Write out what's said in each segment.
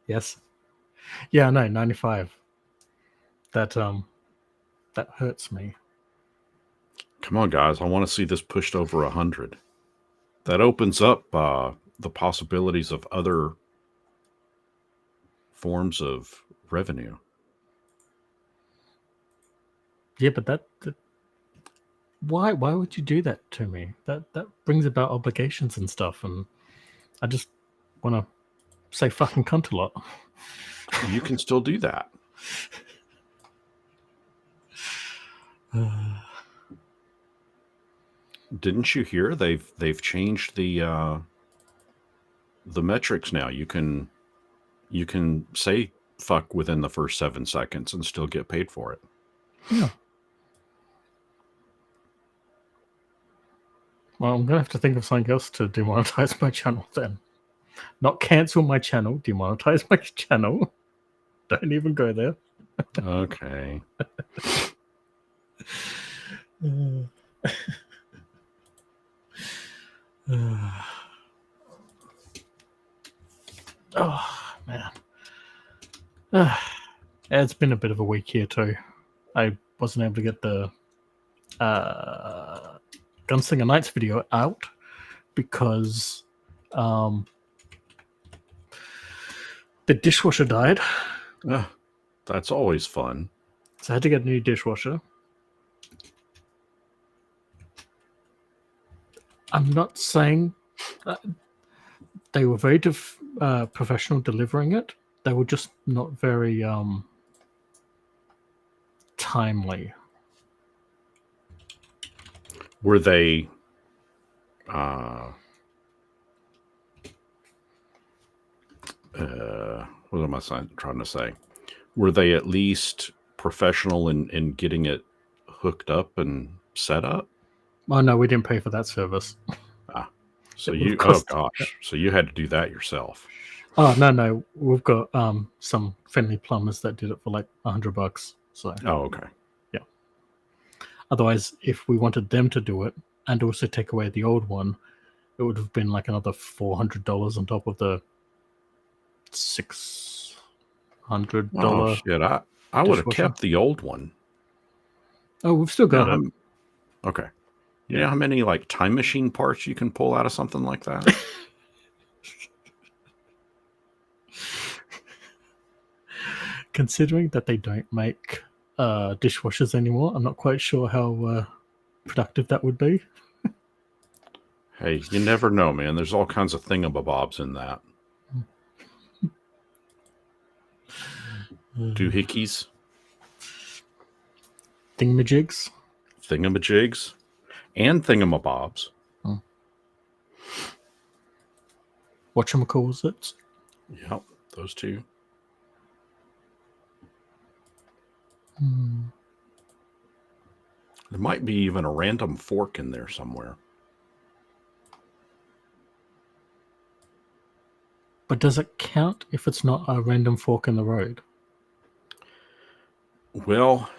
Yes. Yeah, no, 95. That hurts me. Come on, guys. I want to see this pushed over 100. That opens up the possibilities of other forms of revenue. Yeah, but that why would you do that to me? That brings about obligations and stuff, and I just want to say fucking cunt a lot. You can still do that. Didn't you hear they've changed the metrics now? You can say fuck within the first 7 seconds and still get paid for it. Yeah. Well, I'm gonna have to think of something else to demonetize my channel then. Not cancel my channel, demonetize my channel. Don't even go there. Okay. Oh man. It's been a bit of a week here too. I wasn't able to get the Gunslinger Nights video out because the dishwasher died. That's always fun. So I had to get a new dishwasher. I'm not saying they were very professional delivering it. They were just not very timely. Were they what am I trying to say? Were they at least professional in getting it hooked up and set up? Oh no, we didn't pay for that service. So oh gosh, so you had to do that yourself. Oh no, we've got some friendly plumbers that did it for like $100. So okay. Yeah. Otherwise, if we wanted them to do it and also take away the old one, it would have been like another $400 on top of the $600. Oh shit! I would have kept the old one. Oh, we've still got it. Okay. You know how many like time machine parts you can pull out of something like that? Considering that they don't make dishwashers anymore, I'm not quite sure how productive that would be. Hey, you never know, man. There's all kinds of thingamabobs in that. Doohickeys? Thingamajigs? Thingamajigs? And thingamabobs. Whatchamacallit? Yep, those two. There might be even a random fork in there somewhere. But does it count if it's not a random fork in the road? Well,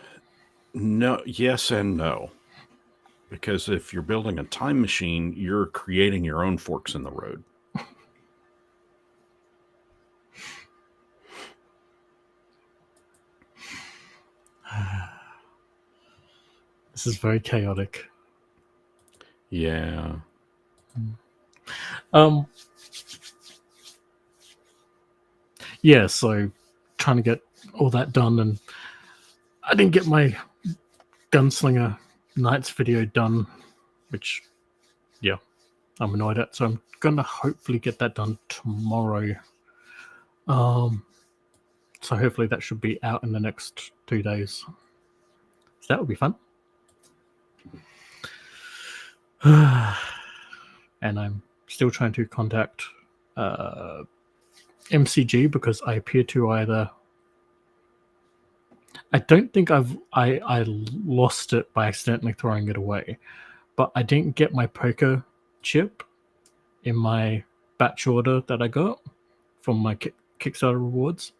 no, yes and no. Because if you're building a time machine, you're creating your own forks in the road. This is very chaotic. Yeah. Yeah, so trying to get all that done, and I didn't get my Gunslinger Nights video done, which, yeah, I'm annoyed at. So I'm going to hopefully get that done tomorrow. So hopefully that should be out in the next 2 days. So that would be fun. And I'm still trying to contact MCG because I appear to either... I don't think I lost it by accidentally throwing it away, but I didn't get my poker chip in my batch order that I got from my Kickstarter rewards.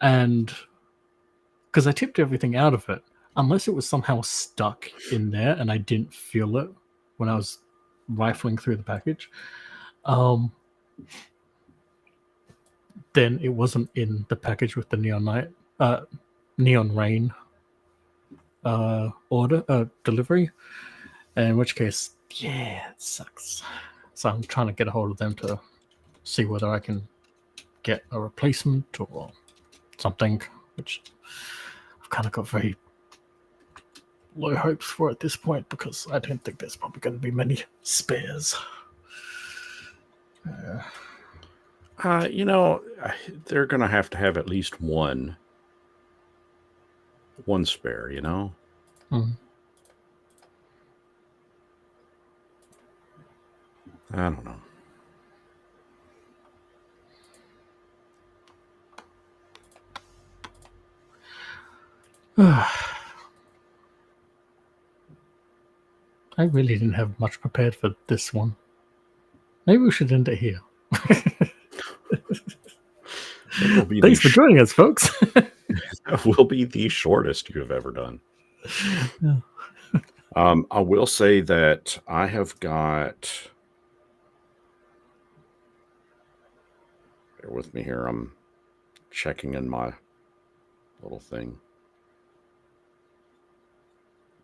And because I tipped everything out of it, unless it was somehow stuck in there and I didn't feel it when I was rifling through the package. Then it wasn't in the package with the Neon Rain delivery. In which case, yeah, it sucks. So I'm trying to get a hold of them to see whether I can get a replacement or something, which I've kind of got very low hopes for at this point because I don't think there's probably going to be many spares. They're going to have at least one spare, I don't know. I really didn't have much prepared for this one. Maybe we should end it here. Thanks for joining us, folks. That will be the shortest you have ever done. Yeah. I will say that I have got... Bear with me here. I'm checking in my little thing.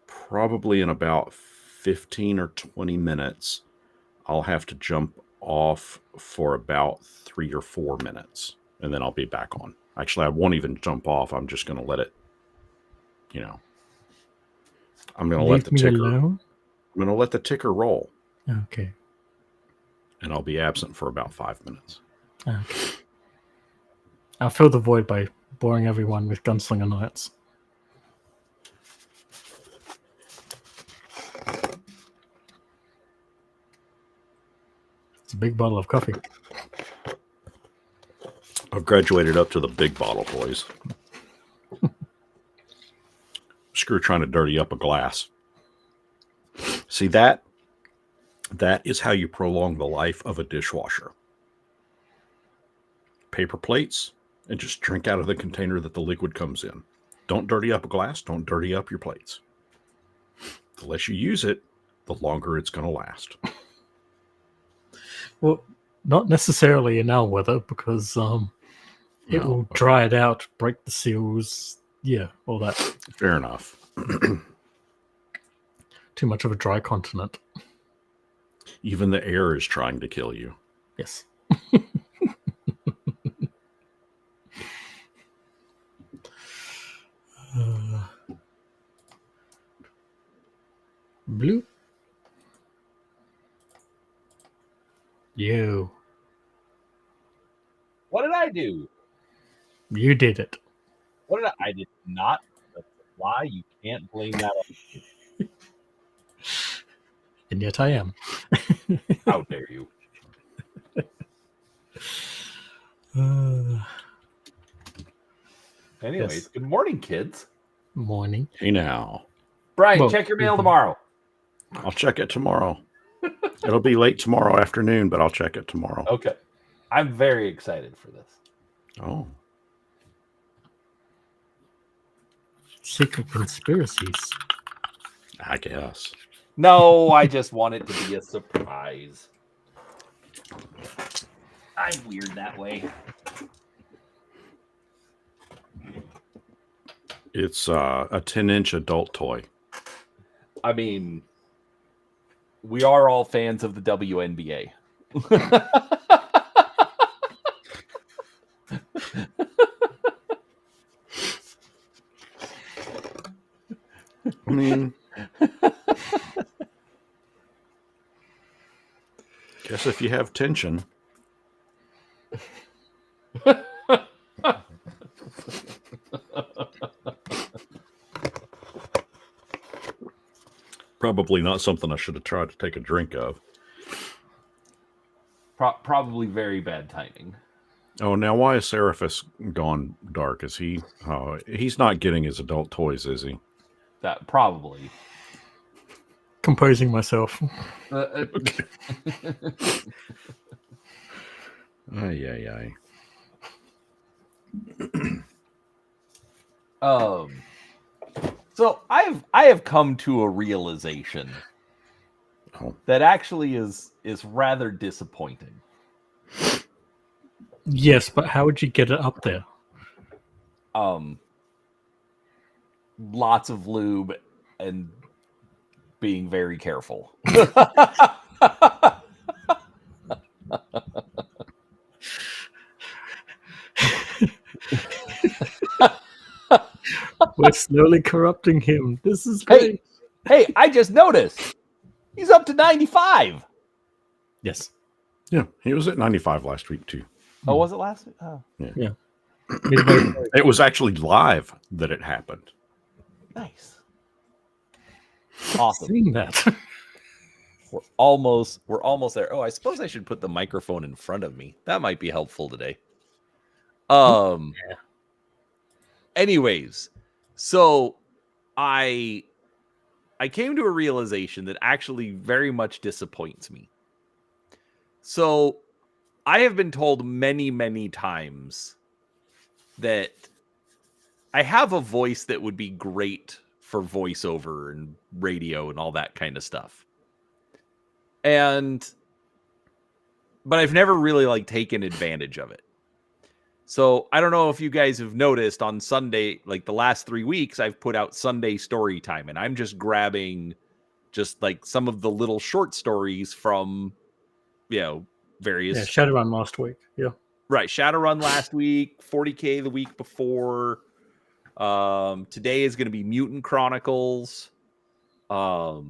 Probably in about 15 or 20 minutes, I'll have to jump off for about 3 or 4 minutes, and then I'll be back on. Actually, I won't even jump off. I'm just going to let it, I'm going to let the ticker. Alone? I'm going to let the ticker roll. Okay. And I'll be absent for about 5 minutes. Okay. I'll fill the void by boring everyone with Gunslinger Nights. It's a big bottle of coffee. I've graduated up to the big bottle, boys. Screw trying to dirty up a glass. See, that is how you prolong the life of a dishwasher. Paper plates, and just drink out of the container that the liquid comes in. Don't dirty up a glass. Don't dirty up your plates. The less you use it, the longer it's going to last. Well, not necessarily in our weather, because it will dry it out, break the seals, all that. Fair enough. Too much of a dry continent. Even the air is trying to kill you. Yes. Blue. You. What did I do? You did it. What did I did not. That's a lie. You can't blame that on me. And yet I am. How dare you? Anyways, yes. Good morning, kids. Morning. Hey now. Brian, check your mail tomorrow. I'll check it tomorrow. It'll be late tomorrow afternoon, but I'll check it tomorrow. Okay. I'm very excited for this. Oh. Secret conspiracies. I guess. No, I just want it to be a surprise. I'm weird that way. It's a 10-inch adult toy. I mean, we are all fans of the WNBA. I mean, guess if you have tension. Probably not something I should have tried to take a drink of. Probably very bad timing. Oh, now why is Seraphis gone dark? Is he? Oh, he's not getting his adult toys, is he? That probably. Composing myself. Okay. Ay. So I have come to a realization. Oh. that actually is rather disappointing. Yes, but how would you get it up there? Lots of lube and being very careful. We're slowly corrupting him. This is great. Hey, I just noticed he's up to 95. Yes. Yeah, he was at 95 last week too. Oh, was it last week? Oh, Yeah. It was actually live that it happened. nice. Awesome. Seeing that. We're almost there. Oh, I suppose I should put the microphone in front of me. That might be helpful today. Yeah. Anyways, so I came to a realization that actually very much disappoints me. So I have been told many, many times that I have a voice that would be great for voiceover and radio and all that kind of stuff. But I've never really taken advantage of it. So I don't know if you guys have noticed on Sunday, like the last 3 weeks, I've put out Sunday story time, and I'm just grabbing just some of the little short stories from, various. Yeah, Shadowrun last week. Yeah. Right. Shadowrun last week, 40K the week before. Today is going to be Mutant Chronicles. But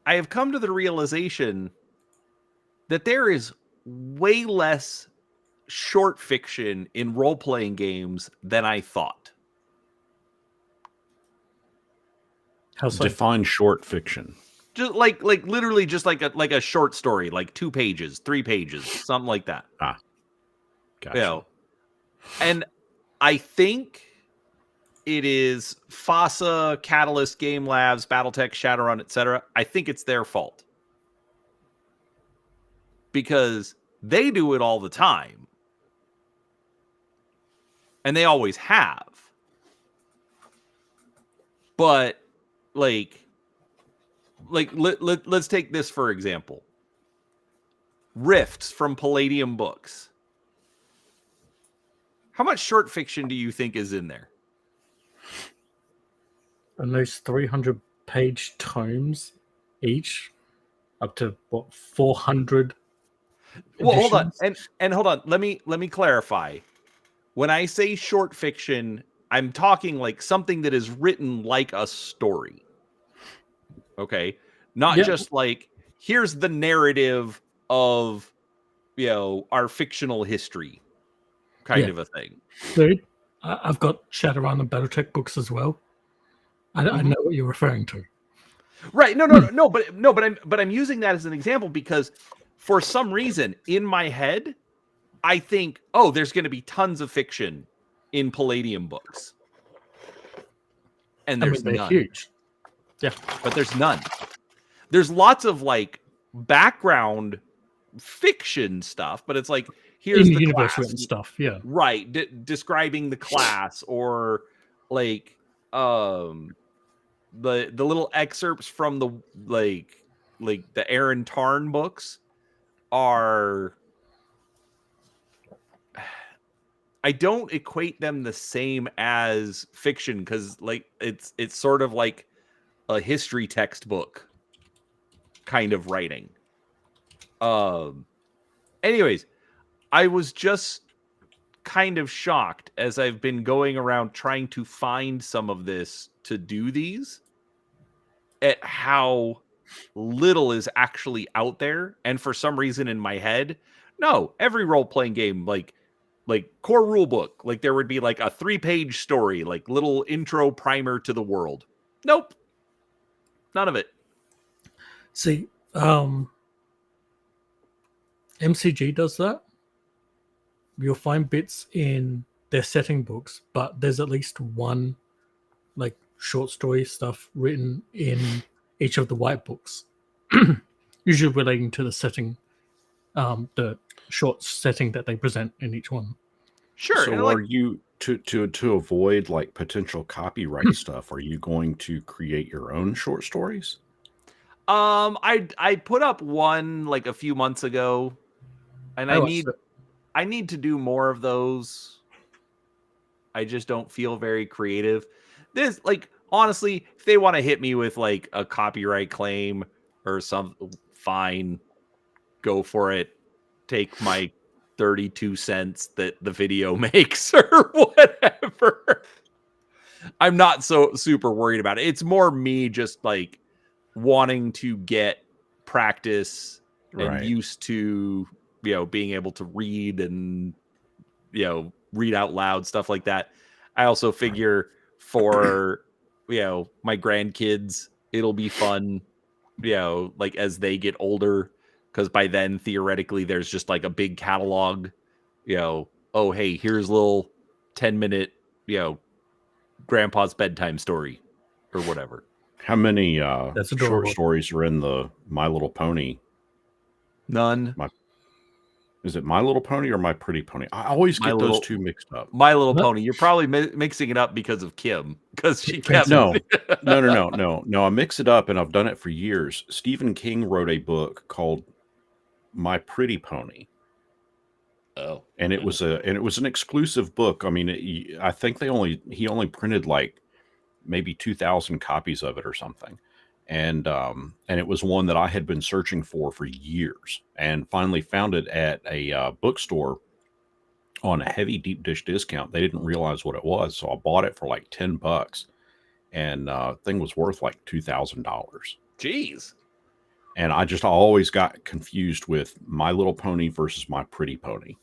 I have come to the realization that there is way less short fiction in role-playing games than I thought. How so? Define short fiction. Just literally just like a short story, 2 pages, 3 pages, something like that. Gotcha. And I think it is FASA, Catalyst, Game Labs, Battletech, Shadowrun, etc. I think it's their fault. Because they do it all the time. And they always have. But let's take this for example. Rifts from Palladium Books. How much short fiction do you think is in there? And those 300-page tomes each, up to 400. Well, hold on, editions? and hold on. Let me clarify. When I say short fiction, I'm talking something that is written like a story. Okay, not just here's the narrative of our fictional history kind of a thing. Dude, I've got Shadowrun and Battletech books as well. I know what you're referring to. Right? No. But I'm using that as an example because for some reason in my head, I think, oh, there's going to be tons of fiction in Palladium Books, and there's they're none. huge. Yeah, but there's none. There's lots of background fiction stuff, but it's here's in the universe class. written stuff. Yeah, Right, describing the class or the little excerpts from the the Aaron Tarn books are. I don't equate them the same as fiction because it's sort of like a history textbook kind of writing. Anyways, I was just kind of shocked as I've been going around trying to find some of this to do these at how little is actually out there. And for some reason in my head, no, every role-playing game, like core rulebook, there would be a 3-page story, little intro primer to the world. Nope. None of it. See, MCG does that. You'll find bits in their setting books, but there's at least one short story stuff written in each of the white books, usually relating to the setting, the short setting that they present in each one. Sure. So To avoid like potential copyright stuff, are you going to create your own short stories? I put up one like a few months ago, and I need to do more of those. I just don't feel very creative. This, like, honestly, if they want to hit me with like a copyright claim or something, fine, go for it. Take my 32 cents that the video makes or whatever. I'm not so super worried about it. It's more me just like wanting to get practice and Right. used to, being able to read and, read out loud, stuff like that. I also figure for, my grandkids, it'll be fun, like as they get older, because by then theoretically there's just like a big catalog, oh, hey, here's a little 10-minute, grandpa's bedtime story or whatever. How many That's short adorable. stories are in the My Little Pony? None. Is it My Little Pony or My Pretty Pony? I always get those two mixed up. My Little What? Pony. You're probably mixing it up because of Kim, because she kept No. I mix it up, and I've done it for years. Stephen King wrote a book called My Pretty Pony. Oh, and it was an exclusive book. I mean, I think he only printed like maybe 2,000 copies of it or something. And it was one that I had been searching for years, and finally found it at a bookstore on a heavy deep dish discount. They didn't realize what it was, so I bought it for like $10, and thing was worth like $2,000. Jeez. And I always got confused with My Little Pony versus My Pretty Pony.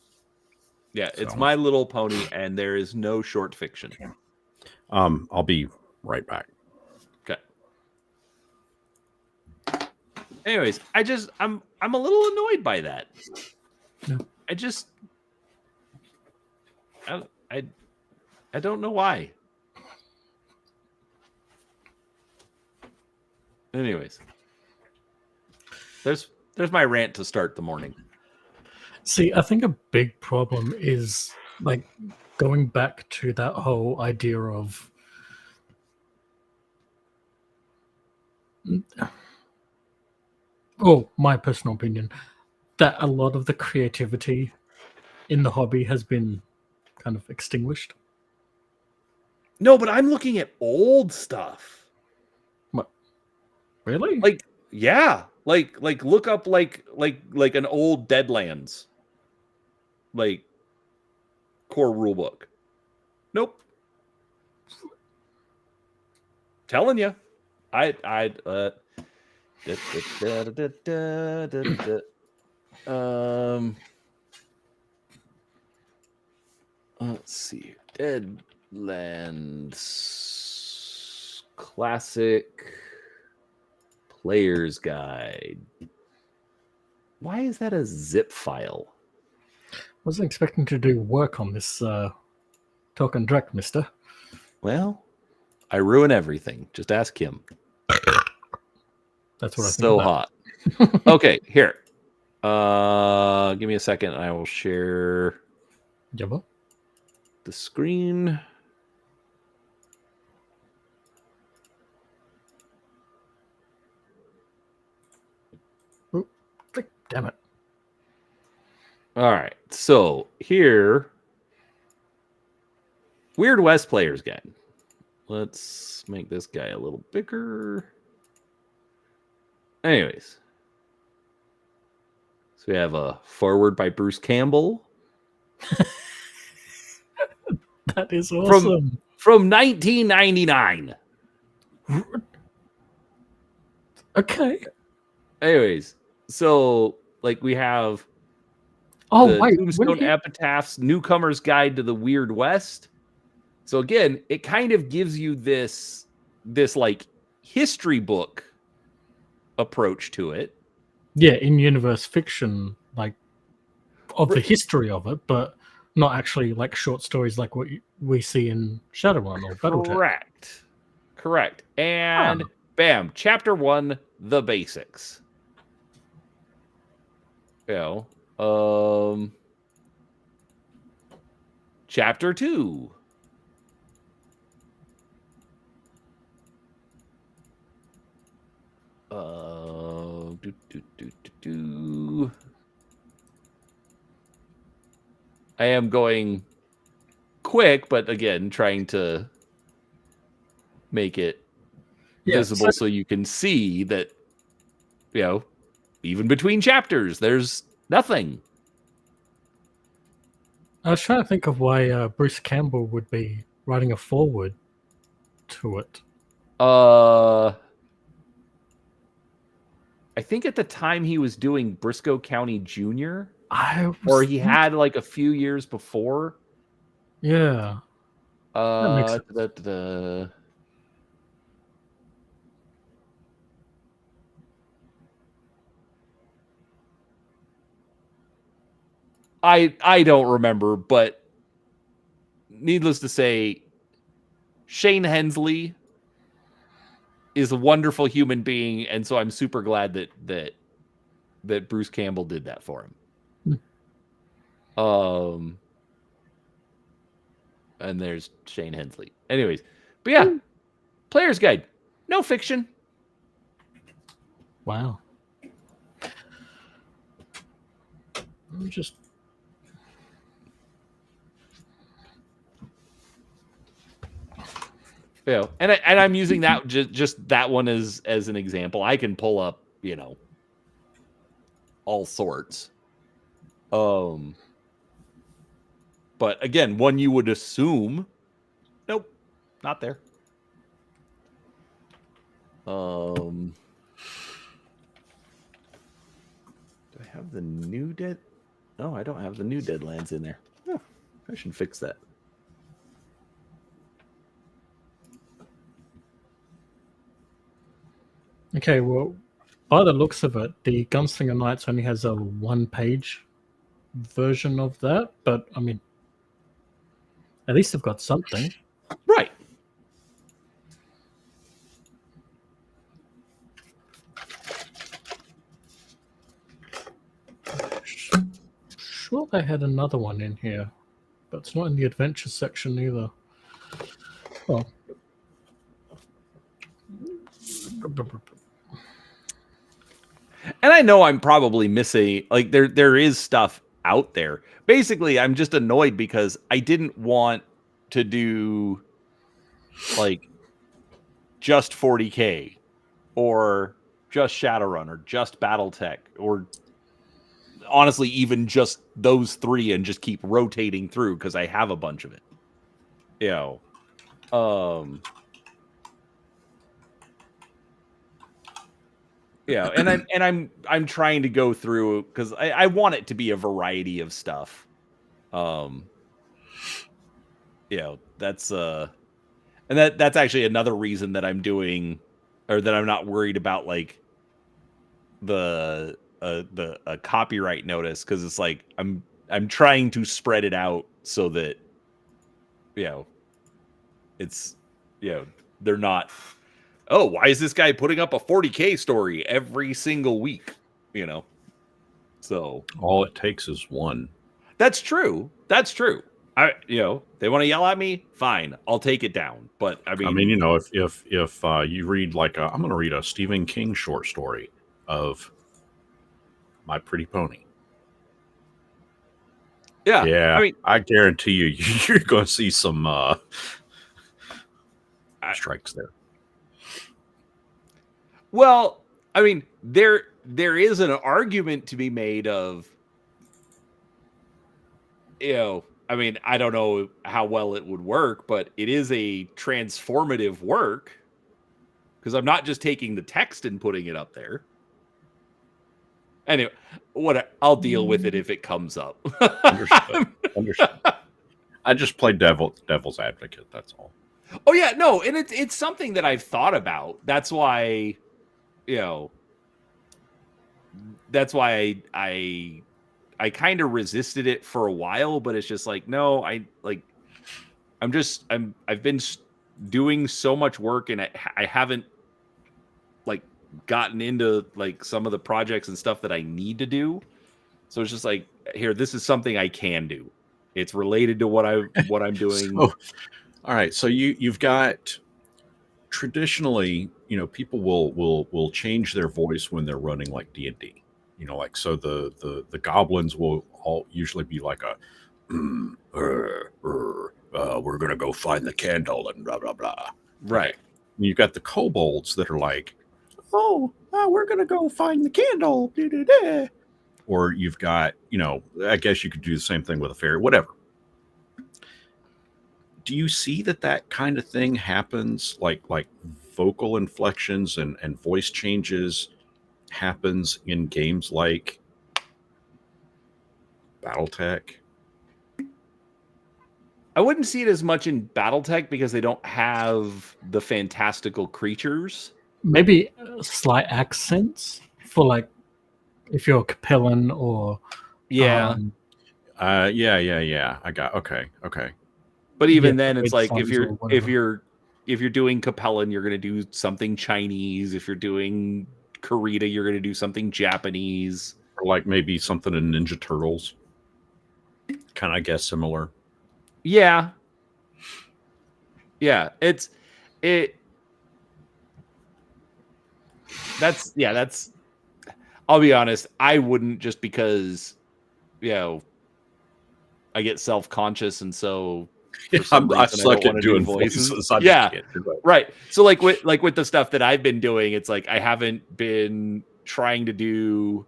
Yeah, it's My Little Pony, and there is no short fiction. I'll be right back. Okay. Anyways, I'm a little annoyed by that. Yeah. I don't know why. Anyways, there's my rant to start the morning. See, I think a big problem is like going back to that whole idea of my personal opinion, that a lot of the creativity in the hobby has been kind of extinguished. No, but I'm looking at old stuff. What? Really? Like, yeah. Like look up like an old Deadlands like core rulebook. Nope. Telling you. Let's see. Deadlands Classic Player's Guide. Why is that a zip file? Wasn't expecting to do work on this Talkin Drek, mister. Well, I ruin everything. Just ask him. That's what I think. So hot. Okay, here. Give me a second. I will share Jabba. the screen. Oh, damn it. All right. So here, Weird West Player's Guide. Let's make this guy a little bigger. Anyways. So we have a foreword by Bruce Campbell. That is awesome. From 1999. Okay. Anyways, so like we have Tombstone Epitaphs, Newcomer's Guide to the Weird West. So again, it kind of gives you this like history book approach to it. Yeah, in-universe fiction, like of the history of it, but not actually like short stories like what we see in Shadowrun or Battletech. Correct. And bam, chapter 1, the basics. Chapter 2, I am going quick, but again, trying to make it visible so you can see that, even between chapters, there's nothing. I was trying to think of why Bruce Campbell would be writing a foreword to it. I think at the time he was doing Briscoe County Jr. Or he had like a few years before. Yeah. That makes sense. I don't remember, but needless to say, Shane Hensley is a wonderful human being, and so I'm super glad that Bruce Campbell did that for him. And there's Shane Hensley. Anyways, but yeah, Player's Guide, no fiction. Wow. I'm just. And I'm using that just that one as an example. I can pull up, all sorts. But again, one you would assume, nope, not there. Do I have the new Dead? No, I don't have the new Deadlands in there. Oh, I should fix that. Okay, well, by the looks of it, the Gunslinger Knights only has a one-page version of that, but I mean, at least they've got something. Right. Sure, they had another one in here, but it's not in the adventure section either. Oh. And I know I'm probably missing, like, there is stuff out there. Basically, I'm just annoyed because I didn't want to do, like, just 40K or just Shadowrun or just Battletech or honestly even just those three and just keep rotating through because I have a bunch of it. And I'm trying to go through because I want it to be a variety of stuff. That's and that's actually another reason that I'm doing, or that I'm not worried about like the copyright notice, because it's like I'm trying to spread it out so that it's they're not, oh, why is this guy putting up a 40K story every single week? So all it takes is one. That's true. They want to yell at me, fine, I'll take it down. But I mean, if you read like I'm going to read a Stephen King short story of My Pretty Pony. Yeah. I mean, I guarantee you're going to see some strikes there. Well, I mean, there is an argument to be made of, I mean, I don't know how well it would work, but it is a transformative work because I'm not just taking the text and putting it up there. Anyway, I'll deal with it if it comes up. Understood. I just play devil's advocate. That's all. Oh yeah, no, and it's something that I've thought about. That's why, that's why I kind of resisted it for a while, but it's just like, no, I've been doing so much work, and I haven't like gotten into like some of the projects and stuff that I need to do. So it's just like, here, this is something I can do. It's related to what I'm doing. All right. So you've got traditionally, people will change their voice when they're running like D&D. Like, so the goblins will all usually be like a we're gonna go find the candle and blah blah blah. Right. Okay. And you've got the kobolds that are like, we're gonna go find the candle. Da-da-da. Or you've got, I guess you could do the same thing with a fairy, whatever. Do you see that kind of thing happens, like vocal inflections and voice changes happens in games like BattleTech? I wouldn't see it as much in BattleTech because they don't have the fantastical creatures. Maybe slight accents for like if you're a Capellan or Yeah. Yeah. I got okay. But even Yeah, then, it's like if sons or you're doing Capellan, you're gonna do something Chinese. If you're doing Kurita, you're gonna do something Japanese. Or like maybe something in Ninja Turtles. Kind of, I guess, similar. Yeah. That's I'll be honest, I wouldn't, just because I get self-conscious, and so for some I reason suck don't at wanna doing do voices. voices. I just Yeah. can't do it. Right. So like with the stuff that I've been doing, it's like I haven't been trying to do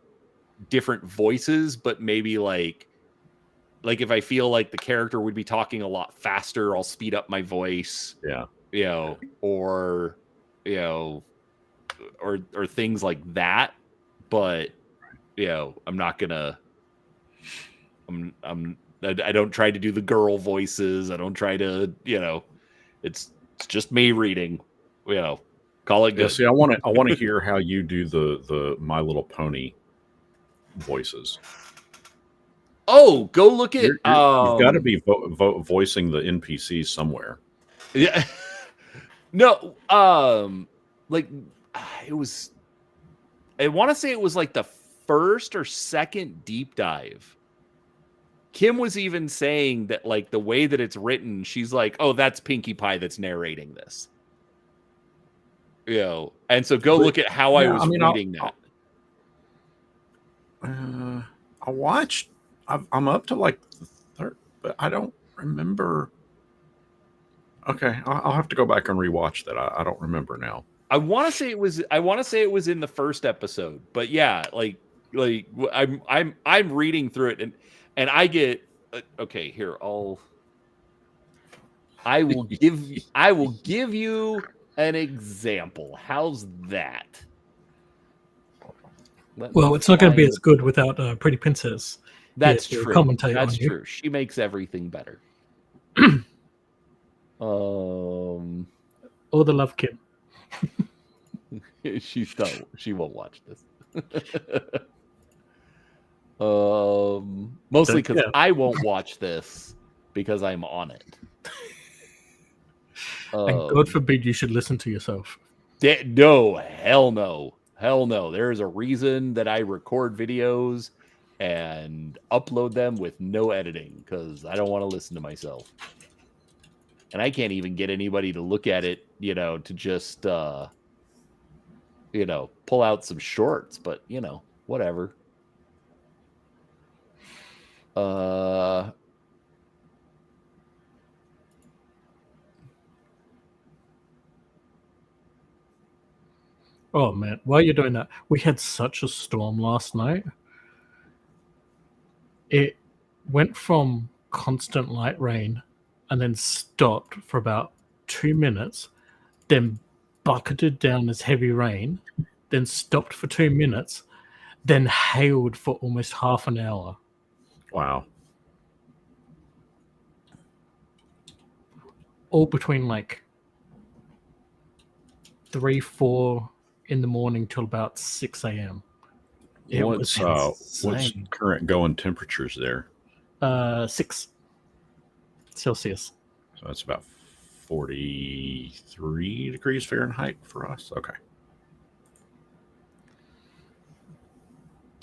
different voices, but maybe like if I feel like the character would be talking a lot faster, I'll speed up my voice. Yeah. Or or things like that. But I'm not gonna I don't try to do the girl voices. I don't try to, it's just me reading, call it good. Yeah, see, I want to hear how you do the My Little Pony voices. Oh, go look at You've got to be voicing the NPCs somewhere. Yeah. No, like it was, I want to say it was like the first or second deep dive. Kim was even saying that, like, the way that it's written, she's like, "Oh, that's Pinkie Pie that's narrating this." And so go look at how I was reading that. I watched. I'm up to like the third, but I don't remember. Okay, I'll have to go back and rewatch that. I don't remember now. I want to say it was in the first episode, but yeah, like I'm reading through it, and I get okay. Here, I will give you an example. How's that? Well, it's not going to be as good without Pretty Princess. That's true. That's true. She makes everything better. Or the Love Kim. She won't watch this. Mostly because I won't watch this because I'm on it. And God forbid you should listen to yourself. No, hell no. Hell no. There is a reason that I record videos and upload them with no editing, because I don't want to listen to myself. And I can't even get anybody to look at it, to just, pull out some shorts, but, whatever. Oh man, while you're doing that, we had such a storm last night. It went from constant light rain and then stopped for about 2 minutes, then bucketed down as heavy rain, then stopped for 2 minutes, then hailed for almost half an hour. Wow. All between like 3-4 in the morning till about 6 a.m. What's current going temperatures there? 6 Celsius. So that's about 43 degrees Fahrenheit for us. Okay.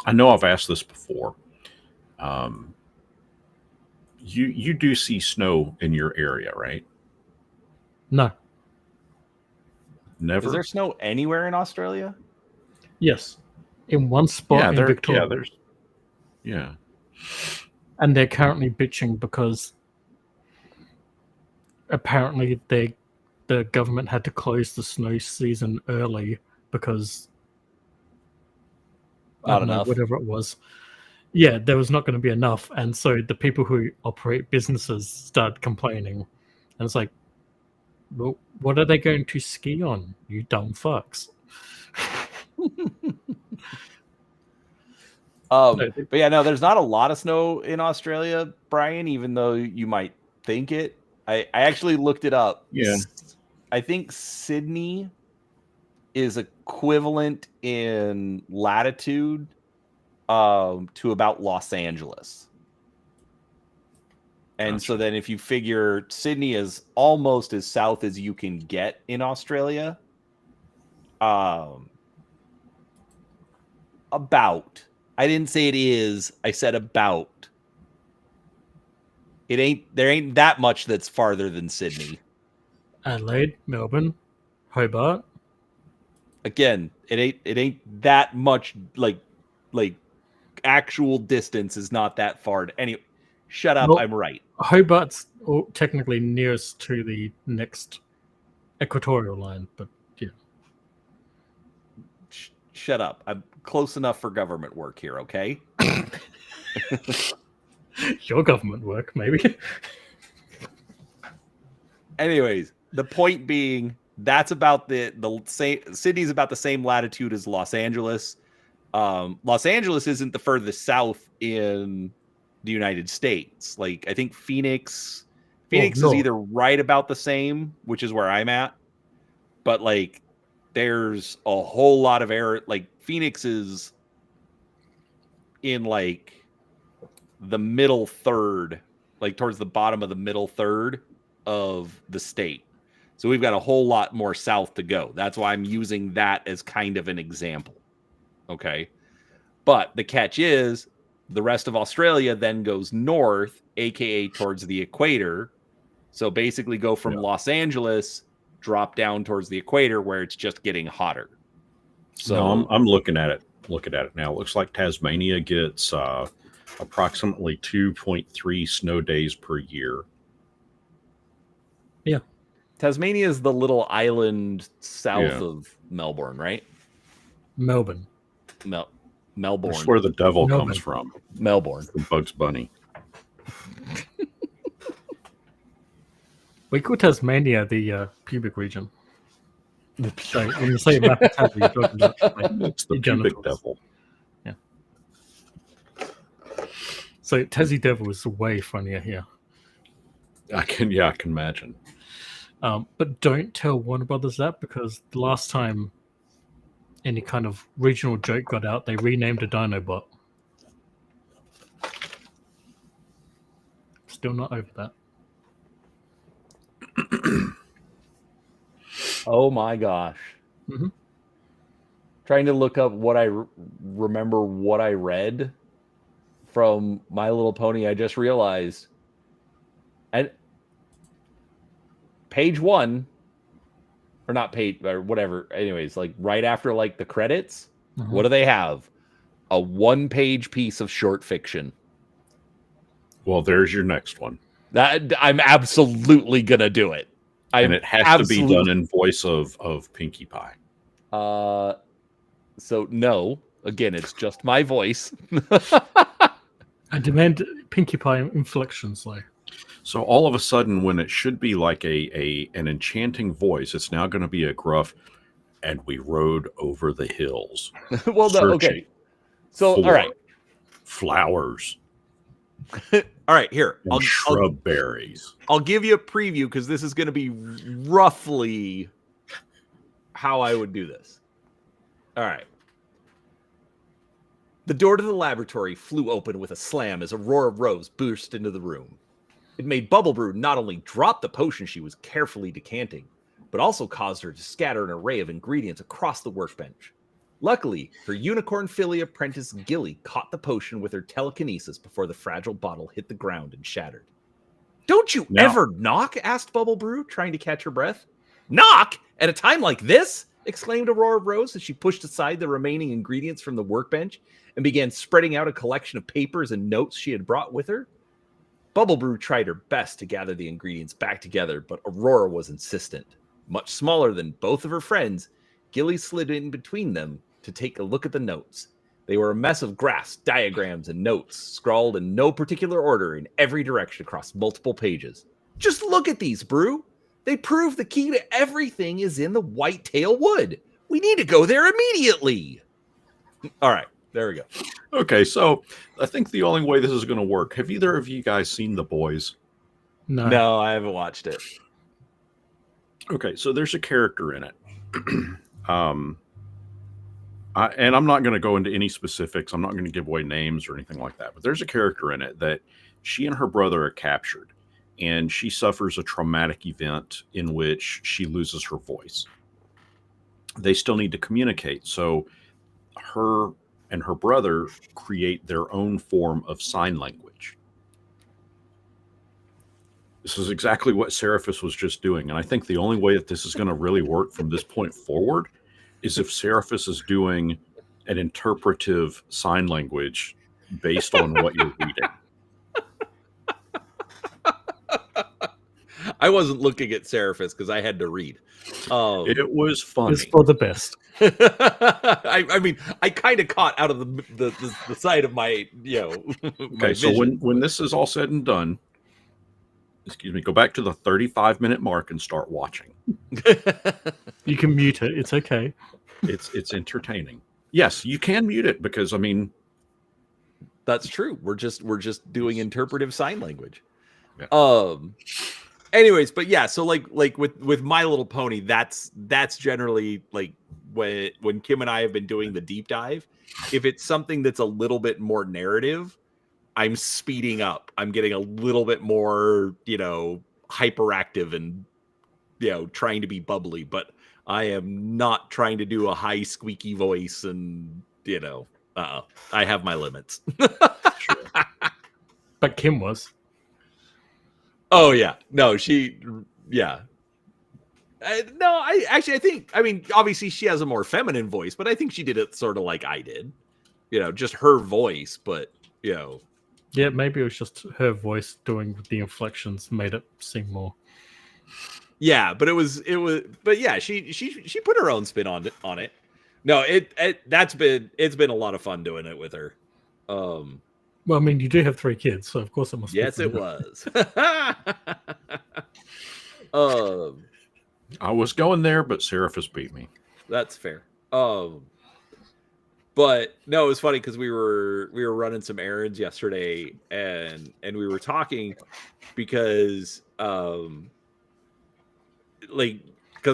I know I've asked this before. You do see snow in your area, right? No. Never. Is there snow anywhere in Australia? Yes, in one spot in Victoria. Yeah. And they're currently bitching because apparently the government had to close the snow season early because I don't know, whatever it was. Yeah, there was not going to be enough, and so the people who operate businesses started complaining, and it's like, well, what are they going to ski on, you dumb fucks? But yeah, no, there's not a lot of snow in Australia, Brian, even though you might think it. I actually looked it up. Yeah. I think Sydney is equivalent in latitude to about Los Angeles. And Gotcha. so then if you figure Sydney is almost as south as you can get in Australia, about. I didn't say it is, I said about. There ain't that much that's farther than Sydney. Adelaide, Melbourne, Hobart. Again, it ain't that much, like actual distance is not that far. Anyway, shut up, Well, I'm right. Hobart's technically nearest to the next equatorial line, but yeah. Shut up. I'm close enough for government work here, okay? Your government work, maybe. Anyways, the point being, that's about the same. Sydney's about the same latitude as Los Angeles. Los Angeles isn't the furthest south in the United States. Like, I think Phoenix is either right about the same, which is where I'm at, but like there's a whole lot of air. Like, Phoenix is in like the middle third, like towards the bottom of the middle third of the state. So we've got a whole lot more south to go. That's why I'm using that as kind of an example. Okay. But the catch is the rest of Australia then goes north, aka towards the equator. So basically go from Los Angeles, drop down towards the equator where it's just getting hotter. So no, I'm looking at it. Looking at it now. It looks like Tasmania gets approximately 2.3 snow days per year. Yeah. Tasmania is the little island south of Melbourne, right? Melbourne. Melbourne. That's where the devil comes from. Melbourne. From Bugs Bunny. We call Tasmania the pubic region. So when you say map of Tasmania, you're talking about it's the pubic devil. Yeah. So Tassie Devil is way funnier here. I can imagine. But don't tell Warner Brothers that, because the last time any kind of regional joke got out, they renamed a Dinobot. Still not over that. Oh my gosh. Mm-hmm. Trying to look up what I remember what I read from My Little Pony. I just realized, and page 1, or not page, or whatever. Anyways, like right after like the credits, what do they have? A 1-page piece of short fiction. Well, there's your next one. That I'm absolutely gonna do it. And it has to be done in voice of Pinkie Pie. So no, again, it's just my voice. I demand Pinkie Pie inflections, though. So all of a sudden, when it should be like an enchanting voice, it's now going to be a gruff. And we rode over the hills. Well, no, okay. So all right, flowers. All right, here. Shrub berries. I'll give you a preview because this is going to be roughly how I would do this. All right. The door to the laboratory flew open with a slam as a roar of rose burst into the room. It made Bubble Brew not only drop the potion she was carefully decanting, but also caused her to scatter an array of ingredients across the workbench. Luckily, her unicorn filly apprentice Gilly caught the potion with her telekinesis before the fragile bottle hit the ground and shattered. Don't you ever knock? Asked Bubble Brew, trying to catch her breath. Knock? At a time like this, exclaimed Aurora Rose as she pushed aside the remaining ingredients from the workbench and began spreading out a collection of papers and notes she had brought with her. Bubble Brew tried her best to gather the ingredients back together, but Aurora was insistent. Much smaller than both of her friends, Gilly slid in between them to take a look at the notes. They were a mess of graphs, diagrams, and notes, scrawled in no particular order in every direction across multiple pages. Just look at these, Brew. They prove the key to everything is in the whitetail wood. We need to go there immediately. All right, there we go. Okay, so I think the only way this is going to work. Have either of you guys seen The Boys? No, I haven't watched it. Okay, so there's a character in it. And I'm not going to go into any specifics. I'm not going to give away names or anything like that. But there's a character in it that she and her brother are captured. And she suffers a traumatic event in which she loses her voice. They still need to communicate. So her and her brother create their own form of sign language. This is exactly what Seraphis was just doing. And I think the only way that this is going to really work from this point forward is if Seraphis is doing an interpretive sign language based on what you're reading. I wasn't looking at Seraphis because I had to read. It was funny. It's for the best. I mean, I kind of caught out of the side of my, Okay, so when this is all said and done, excuse me, go back to the 35-minute mark and start watching. You can mute it. It's okay. It's entertaining. Yes, you can mute it because, I mean, that's true. We're just doing interpretive sign language. Yeah. Anyways, but yeah, so like with My Little Pony, that's generally like when Kim and I have been doing the deep dive. If it's something that's a little bit more narrative, I'm speeding up. I'm getting a little bit more, hyperactive and trying to be bubbly, but I am not trying to do a high squeaky voice and I have my limits. Sure. But Kim was. Oh yeah, no, I think, obviously she has a more feminine voice, but I think she did it sort of like I did, just her voice, but yeah, maybe it was just her voice doing the inflections made it seem more. Yeah, but but yeah, she put her own spin on it. No, it's been a lot of fun doing it with her. Well, I mean, you do have 3 kids, so of course it must. Yes, it was. I was going there, but Seraphis beat me. That's fair. But no, it was funny because we were running some errands yesterday, and we were talking because because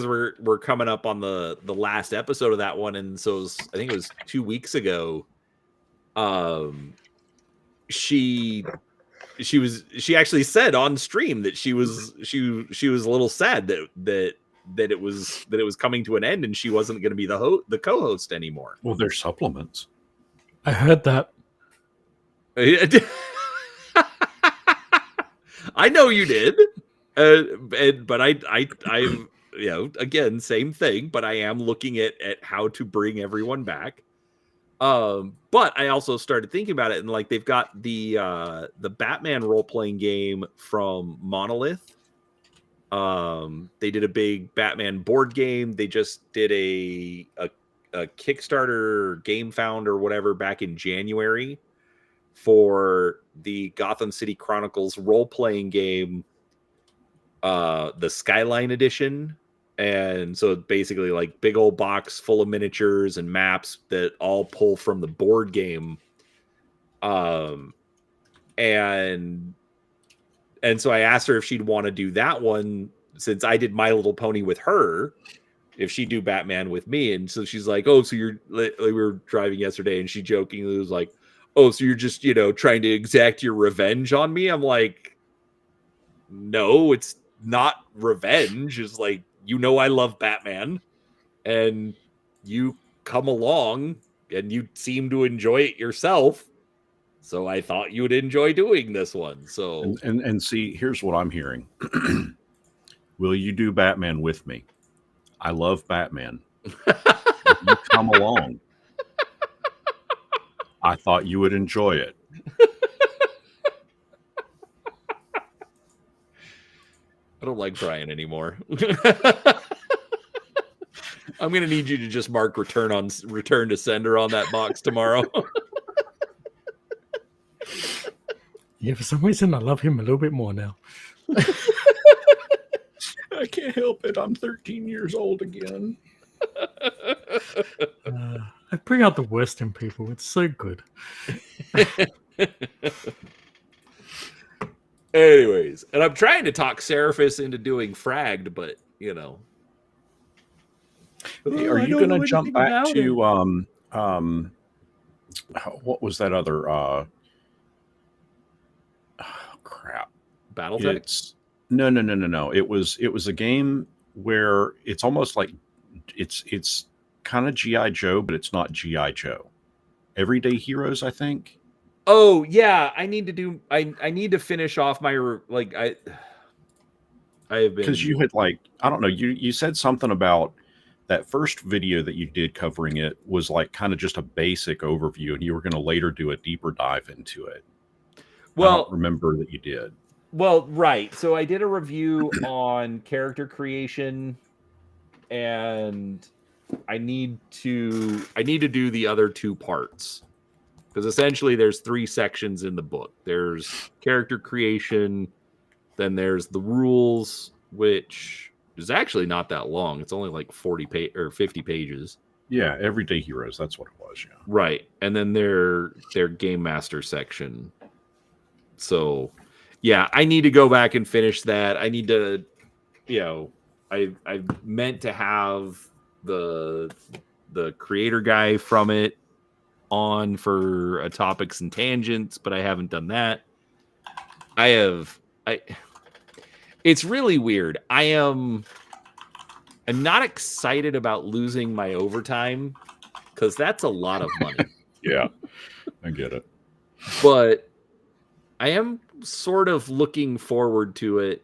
we're coming up on the last episode of that one, and so I think it was 2 weeks ago. She actually said on stream that she was a little sad that it was coming to an end and she wasn't going to be the co-host anymore. Well, there's supplements. I heard that. I know you did, but I again, same thing. But I am looking at how to bring everyone back. But I also started thinking about it, and like they've got the Batman role-playing game from Monolith. They did a big Batman board game. They just did a Kickstarter game found or whatever back in January for the Gotham City Chronicles role-playing game, the Skyline Edition. And so basically like big old box full of miniatures and maps that all pull from the board game. And so I asked her if she'd want to do that one, since I did My Little Pony with her, if she'd do Batman with me. And so she's like, oh, so we were driving yesterday and she jokingly was like, oh, so you're just, trying to exact your revenge on me? I'm like, no, it's not revenge. It's like, I love Batman, and you come along and you seem to enjoy it yourself. So I thought you would enjoy doing this one. So and see, here's what I'm hearing. Will you do Batman with me? I love Batman. You come along. I thought you would enjoy it. I don't like Brian anymore. I'm gonna need you to just mark return to sender on that box tomorrow. Yeah, for some reason I love him a little bit more now. I can't help it. I'm 13 years old again. I bring out the worst in people. It's so good. Anyways, and I'm trying to talk Seraphis into doing Fragged, but you know. Hey, are you going to jump back to what was that other? Oh, crap! BattleTech. It's no. It was a game where it's almost like it's kind of GI Joe, but it's not GI Joe. Everyday Heroes, I think. Oh yeah, I need to finish off my I have been, because you had I don't know, you said something about that first video that you did covering it was like kind of just a basic overview, and you were going to later do a deeper dive into it. Well, I don't remember that you did. Well, right. So I did a review on character creation, and I need to do the other two parts. Because essentially there's 3 sections in the book. There's character creation, then there's the rules, which is actually not that long. It's only like 50 pages. Yeah, Everyday Heroes, that's what it was, yeah. Right. And then their Game Master section. So, yeah, I need to go back and finish that. I need to, I meant to have the creator guy from it on for a topics and tangents, but I haven't done that. It's really weird. I'm not excited about losing my overtime because that's a lot of money. Yeah, I get it. But I am sort of looking forward to it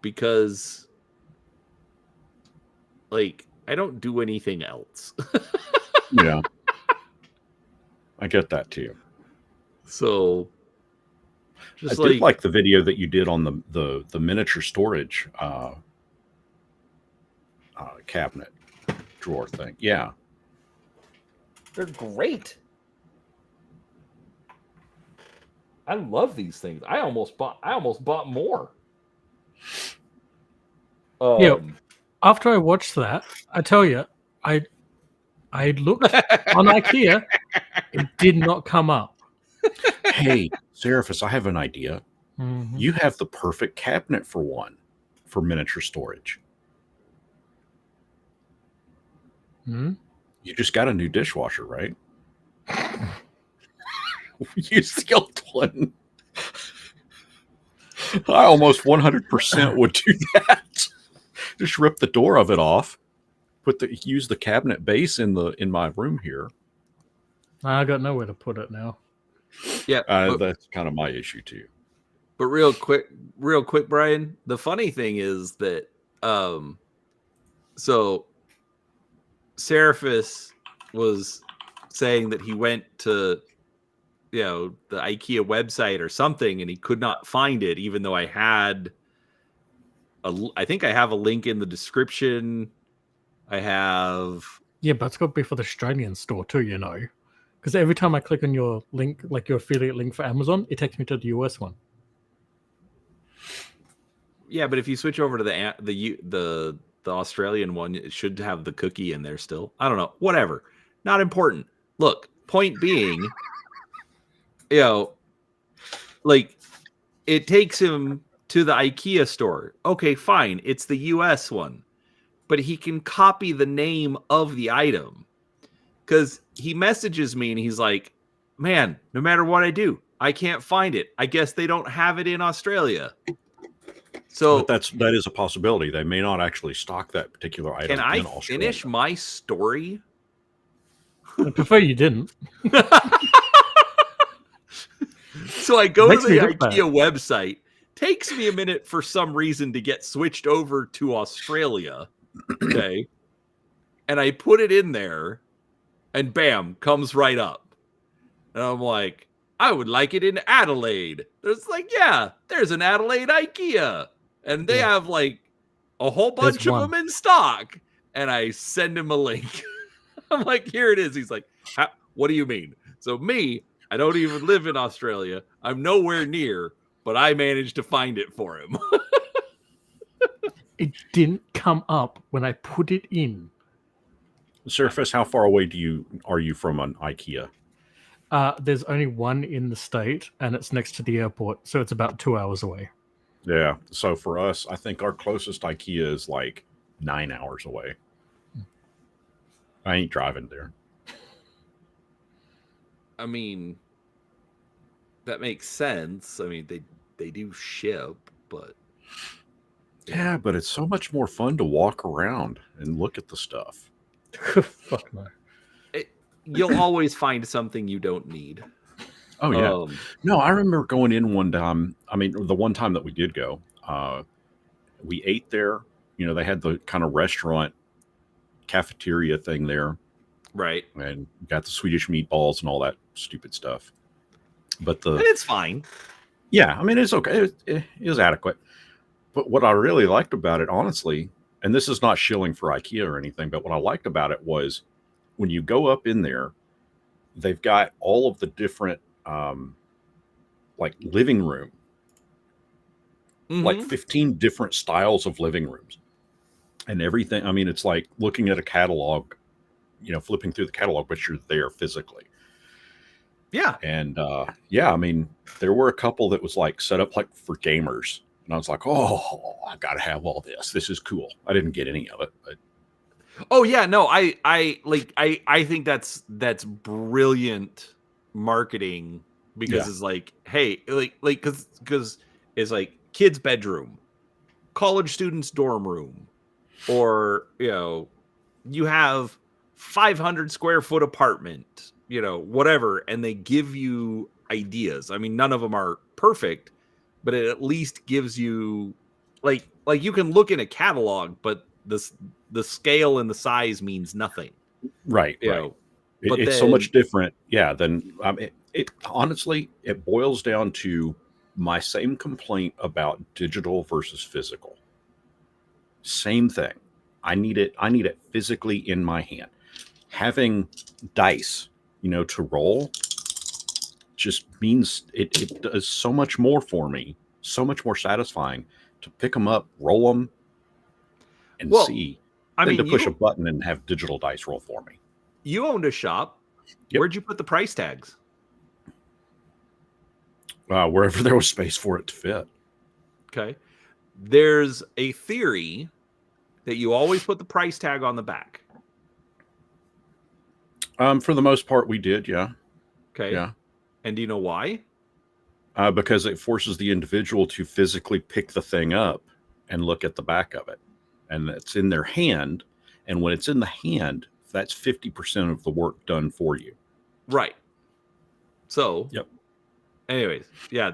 because I don't do anything else. Yeah. I get that too. So, I did like the video that you did on the miniature storage cabinet drawer thing. Yeah, they're great. I love these things. I almost bought more. Yeah. After I watched that, I tell you, I looked on IKEA. It did not come up. Hey, Seraphis, I have an idea. Mm-hmm. You have the perfect cabinet for miniature storage. Mm-hmm. You just got a new dishwasher, right? Use the old one. I almost 100% would do that. Just rip the door of it off. Use the cabinet base in my room here. I got nowhere to put it now. Yeah, that's kind of my issue too. But real quick, Brian. The funny thing is that, so Seraphis was saying that he went to, the IKEA website or something, and he could not find it, even though I think I have a link in the description. I have. Yeah, but it's got to be for the Australian store too, because every time I click on your link, like your affiliate link for Amazon, it takes me to the US one. Yeah, but if you switch over to the Australian one, it should have the cookie in there still. I don't know. Whatever. Not important. Look, point being, it takes him to the IKEA store. Okay, fine. It's the US one. But he can copy the name of the item. Because he messages me and he's like, man, no matter what I do, I can't find it. I guess they don't have it in Australia. So but that is a possibility. They may not actually stock that particular item. Can I finish my story? I prefer you didn't. So I go to the IKEA website. Takes me a minute for some reason to get switched over to Australia. Okay. And I put it in there, and bam, comes right up. And I'm like, I would like it in Adelaide. There's like, yeah, there's an Adelaide IKEA. And they Yeah. have like a whole There's bunch of one. them in stock. And I send him a link. I'm like, here it is. He's like, what do you mean? So me, I don't even live in Australia. I'm nowhere near, but I managed to find it for him. It didn't come up when I put it in. Surface, how far away are you from an IKEA? There's only one in the state, and it's next to the airport, so it's about 2 hours away. Yeah. So for us, I think our closest IKEA is like 9 hours away. I ain't driving there. I mean, that makes sense. I mean, they do ship, but Yeah, but it's so much more fun to walk around and look at the stuff. Fuck no. You'll always find something you don't need. Oh yeah. No, I remember going in one time. I mean, the one time that we did go, we ate there. You know, they had the kind of restaurant cafeteria thing there, Right. and got the Swedish meatballs and all that stupid stuff. But And it's fine. yeah, I mean, it's okay. It was adequate. But what I really liked about it, honestly, and this is not shilling for IKEA or anything, but what I liked about it was when you go up in there, they've got all of the different like living room, like 15 different styles of living rooms and everything. I mean, it's like looking at a catalog, you know, flipping through the catalog, but you're there physically. Yeah. And yeah, I mean, there were a couple that was like set up like for gamers. And I was like, oh, I got to have all this. This is cool. I didn't get any of it, but Oh yeah, no, I think that's brilliant marketing because Yeah. it's like, hey, like because it's like kid's bedroom, college student's dorm room, or you have 500 square foot apartment, whatever, and they give you ideas. I mean, none of them are perfect, but it at least gives you like you can look in a catalog, but the scale and the size means nothing. Right. But It's so much different. Yeah. Than it honestly, it boils down to my same complaint about digital versus physical. Same thing. I need it physically in my hand. Having dice, to roll just means it does so much more for me, so much more satisfying to pick them up, roll them, and see than to push a button and have digital dice roll for me. You owned a shop. Yep. Where'd you put the price tags? Wherever there was space for it to fit. Okay. There's a theory that you always put the price tag on the back. For the most part, we did, yeah. Okay. Yeah. And do you know why? Because it forces the individual to physically pick the thing up and look at the back of it. And it's in their hand. And when it's in the hand, that's 50% of the work done for you. Right. So, yep. Anyways, yeah,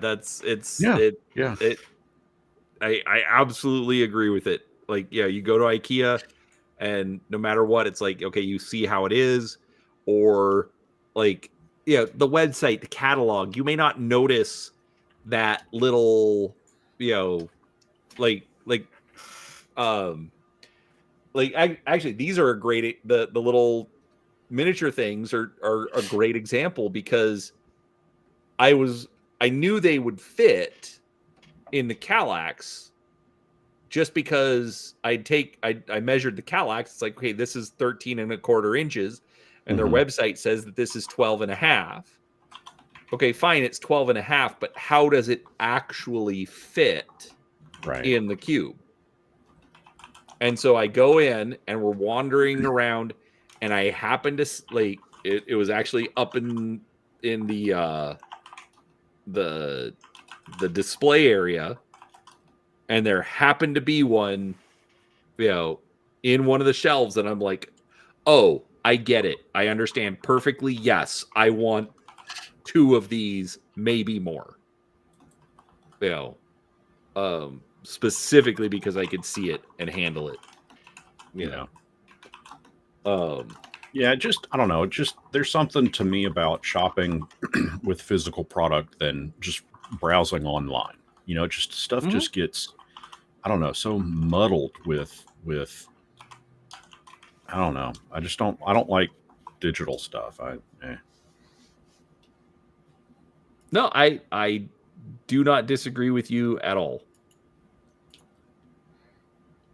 I absolutely agree with it. Like, yeah, you go to IKEA and no matter what, it's like, okay, you see how it is, or like, yeah, the website, the catalog, you may not notice that little, actually, these are a great, the little miniature things are a great example because I knew they would fit in the Kallax just because I measured the Kallax. It's like, okay, this is 13.25 inches and their website says that this is 12.5. Okay, fine, it's 12.5, but how does it actually fit in the cube? And so I go in and we're wandering around and I happen to it was actually up in the display area, and there happened to be one, in one of the shelves, and I'm like, oh, I get it. I understand perfectly. Yes, I want 2 of these, maybe more. Specifically because I could see it and handle it. Yeah. Yeah, just I don't know. Just there's something to me about shopping with physical product than just browsing online. Just stuff just gets I don't know so muddled with I don't know. I don't like digital stuff. No, I do not disagree with you at all.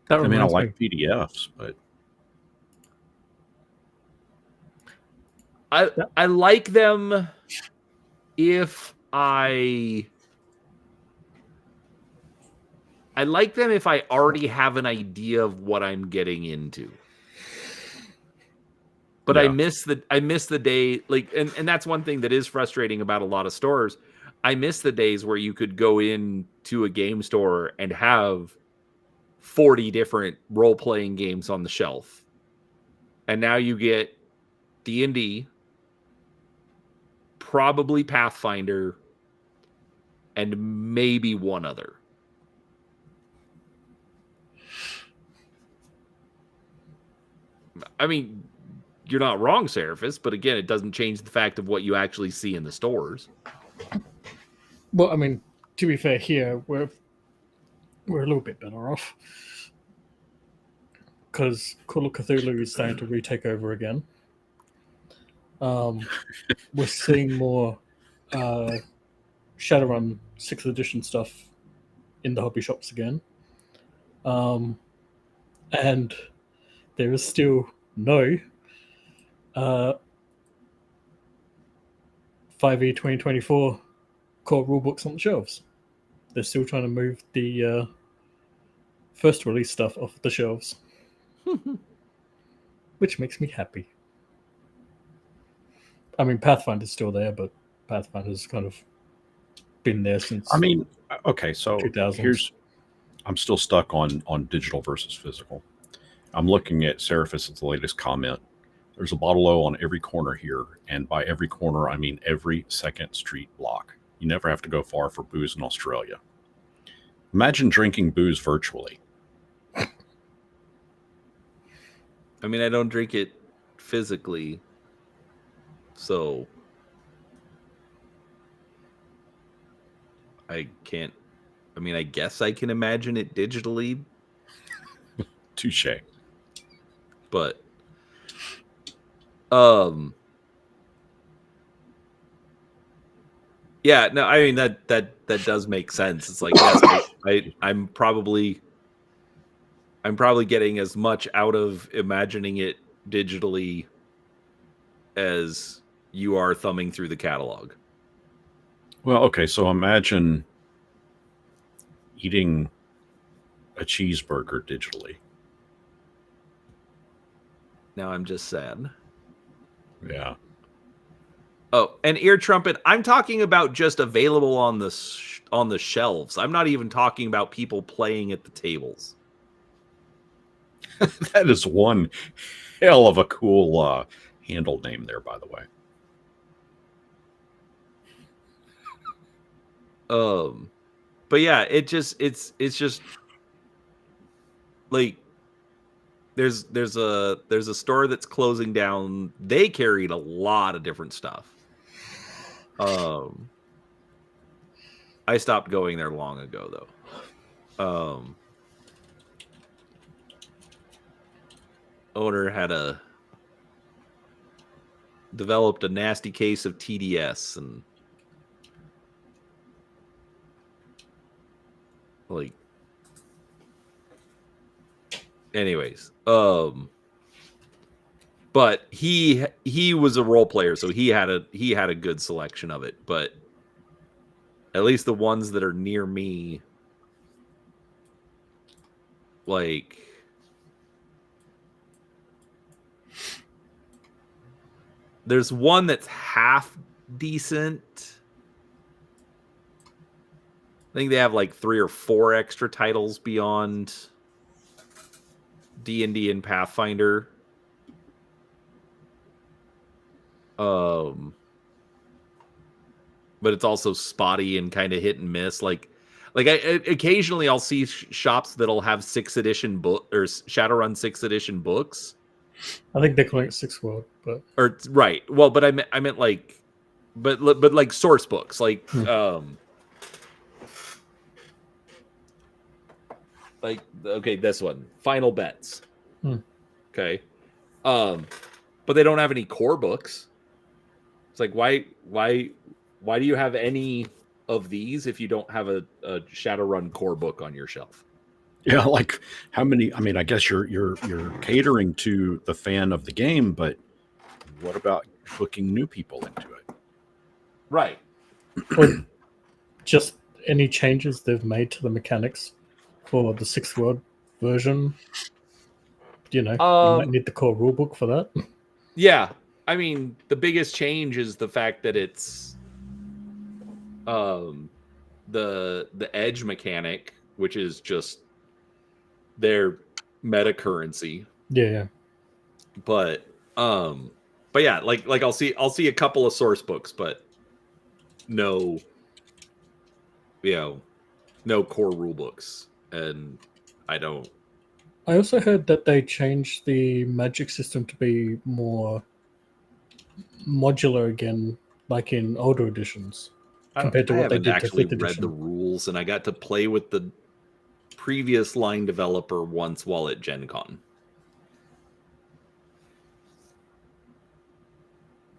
That I mean, I reminds like me. PDFs, but I like them if I like them if I already have an idea of what I'm getting into. But yeah. I miss the day, like, and that's one thing that is frustrating about a lot of stores. I miss the days where you could go into a game store and have 40 different role-playing games on the shelf. And now you get D&D, probably Pathfinder, and maybe one other. I mean, you're not wrong, Seraphis, but again, it doesn't change the fact of what you actually see in the stores. Well, I mean, to be fair, here we're a little bit better off because Call of Cthulhu is starting to retake over again. We're seeing more Shadowrun 6th edition stuff in the hobby shops again. And there is still no 5e 2024 core rulebooks on the shelves. They're still trying to move the first release stuff off the shelves, which makes me happy. I mean, Pathfinder's still there, but Pathfinder's kind of been there since I mean, okay, so 2000s. I'm still stuck on digital versus physical. I'm looking at Seraphis' latest comment. There's a bottle O on every corner here, and by every corner, I mean every second street block. You never have to go far for booze in Australia. Imagine drinking booze virtually. I mean, I don't drink it physically, so I can't. I mean, I guess I can imagine it digitally, Touche. but yeah, no, I mean that does make sense. It's like, yes, I'm probably getting as much out of imagining it digitally as you are thumbing through the catalog. Well, okay, so imagine eating a cheeseburger digitally. Now I'm just sad. Yeah. Oh, and ear trumpet. I'm talking about just available on the shelves. I'm not even talking about people playing at the tables. That is one hell of a cool handle name there, by the way. But yeah, it's just like there's a store that's closing down. They carried a lot of different stuff. I stopped going there long ago though. Owner had developed a nasty case of TDS, and like, anyways, but he was a role player, so he had a good selection of it. But at least the ones that are near me, like, there's one that's half decent. I think they have like 3 or 4 extra titles beyond D&D and Pathfinder. But it's also spotty and kind of hit and miss. Like, Like occasionally I'll see shops that'll have 6th edition book or Shadowrun 6th edition books. I think they're calling it Sixth World, but right. Well, but I meant like, but like source books, like like okay, this one, Final Bets. Okay, but they don't have any core books. It's like why do you have any of these if you don't have a Shadowrun core book on your shelf? Yeah, like how many? I mean, I guess you're catering to the fan of the game, but what about hooking new people into it? Right. or just any changes they've made to the mechanics for the Sixth World version. You know, you might need the core rulebook for that. Yeah, I mean, the biggest change is the fact that it's the edge mechanic, which is just their meta currency. Yeah. But yeah, like I'll see a couple of source books, but no, no core rule books, and I also heard that they changed the magic system to be more modular again, like in older editions, compared to what they did to fifth edition. I haven't read the rules, and I got to play with the previous line developer once while at Gen Con.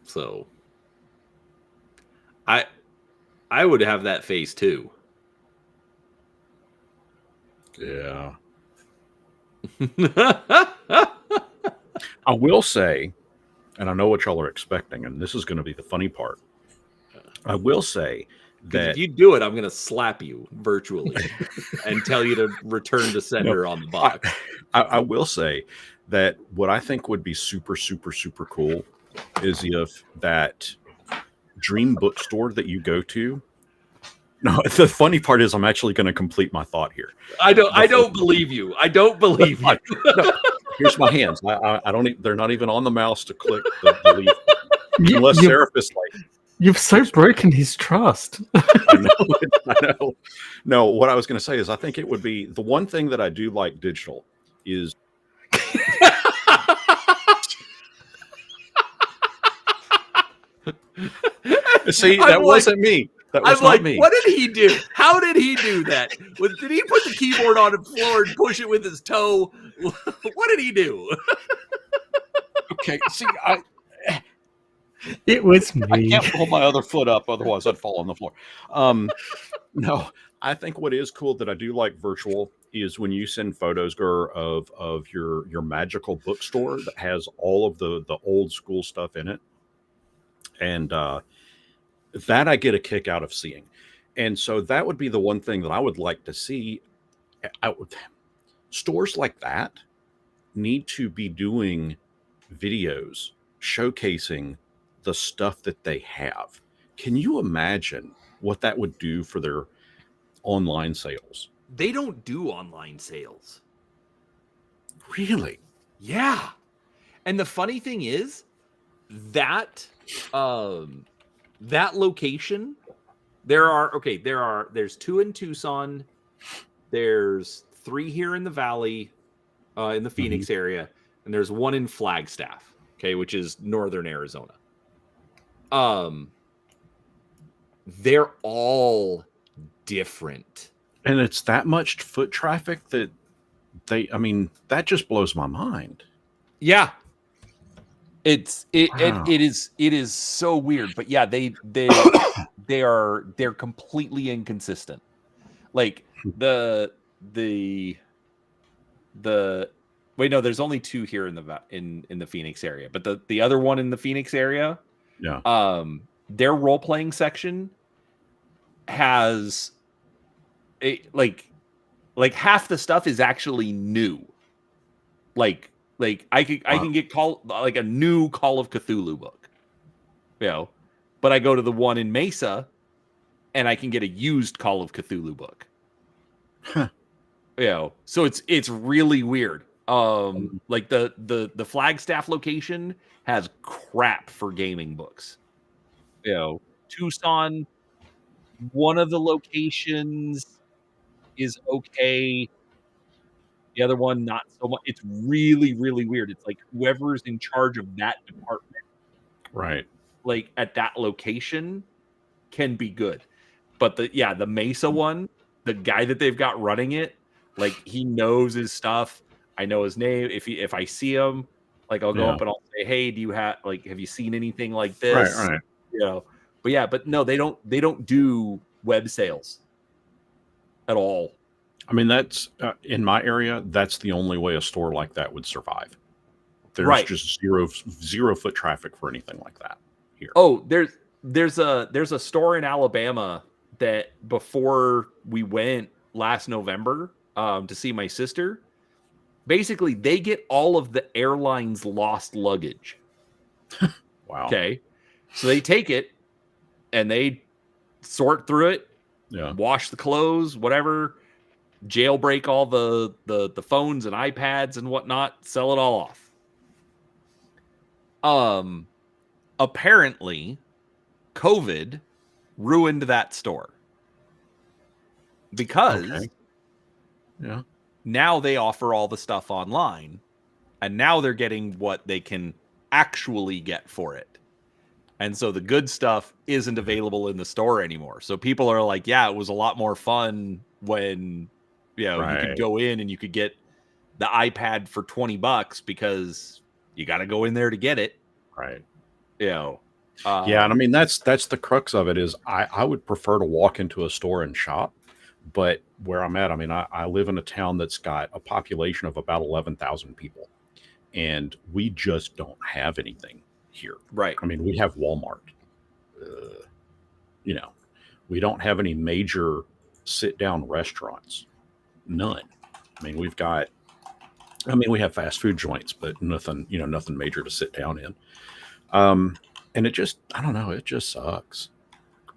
So I would have that face too. Yeah. I will say, and I know what y'all are expecting, and this is going to be the funny part. I will say that if you do it, I'm going to slap you virtually and tell you to return to sender on the box. I will say that what I think would be super, super, super cool is if that dream bookstore that you go to. No, the funny part is I'm actually going to complete my thought here. I don't believe you. I don't believe you. No, here's my hands. I don't. They're not even on the mouse to click the delete. Unless Seraphis like. You've so broken his trust. I know. No, what I was going to say is I think it would be the one thing that I do like digital is. See, that wasn't me. That was not me. What did he do? How did he do that? Did he put the keyboard on the floor and push it with his toe? What did he do? Okay, see, it was me. I can't pull my other foot up, otherwise I'd fall on the floor. No, I think what is cool that I do like virtual is when you send photos, of your magical bookstore that has all of the old school stuff in it, and that I get a kick out of seeing. And so that would be the one thing that I would like to see. Stores like that need to be doing videos showcasing the stuff that they have. Can you imagine what that would do for their online sales? They don't do online sales. Really? Yeah. And the funny thing is that that location, there's 2 in Tucson, there's 3 here in the Valley, in the Phoenix area, and there's 1 in Flagstaff, okay, which is northern Arizona. They're all different. And it's that much foot traffic that that just blows my mind. Yeah. It is so weird, but yeah, they're completely inconsistent. Like the wait, no, there's only 2 here in the Phoenix area, but the other one in the Phoenix area, their role playing section has like half the stuff is actually new. Like I can get a new Call of Cthulhu book, but I go to the one in Mesa and I can get a used Call of Cthulhu book. So it's really weird. Like the Flagstaff location has crap for gaming books. Tucson, one of the locations is okay. The other one, not so much. It's really, really weird. It's like whoever's in charge of that department, Right. like at that location, can be good. But the Mesa one, the guy that they've got running it, like he knows his stuff. I know his name. If I see him, like I'll go Yeah. up and I'll say, "Hey, do you have you seen anything like Right. this?" Right. You know. But no, they don't do web sales at all. I mean, that's in my area. That's the only way a store like that would survive. There's Right. just zero foot traffic for anything like that here. Oh, there's a store in Alabama that before we went last November to see my sister, basically they get all of the airline's lost luggage. Wow. Okay. So they take it and they sort through it, Yeah. wash the clothes, whatever, jailbreak all the phones and iPads and whatnot, sell it all off. Apparently COVID ruined that store because Okay. Yeah. now they offer all the stuff online and now they're getting what they can actually get for it. And so the good stuff isn't available in the store anymore. So people are like, yeah, it was a lot more fun when, you could Right. go in and you could get the iPad for $20 because you got to go in there to get it. Right. Yeah. And I mean that's the crux of it is I would prefer to walk into a store and shop, but where I'm at, I mean I live in a town that's got a population of about 11,000 people, and we just don't have anything here. Right. I mean we have Walmart, we don't have any major sit down restaurants, none. I mean we have fast food joints, but nothing major to sit down in. And it just, I don't know, it just sucks.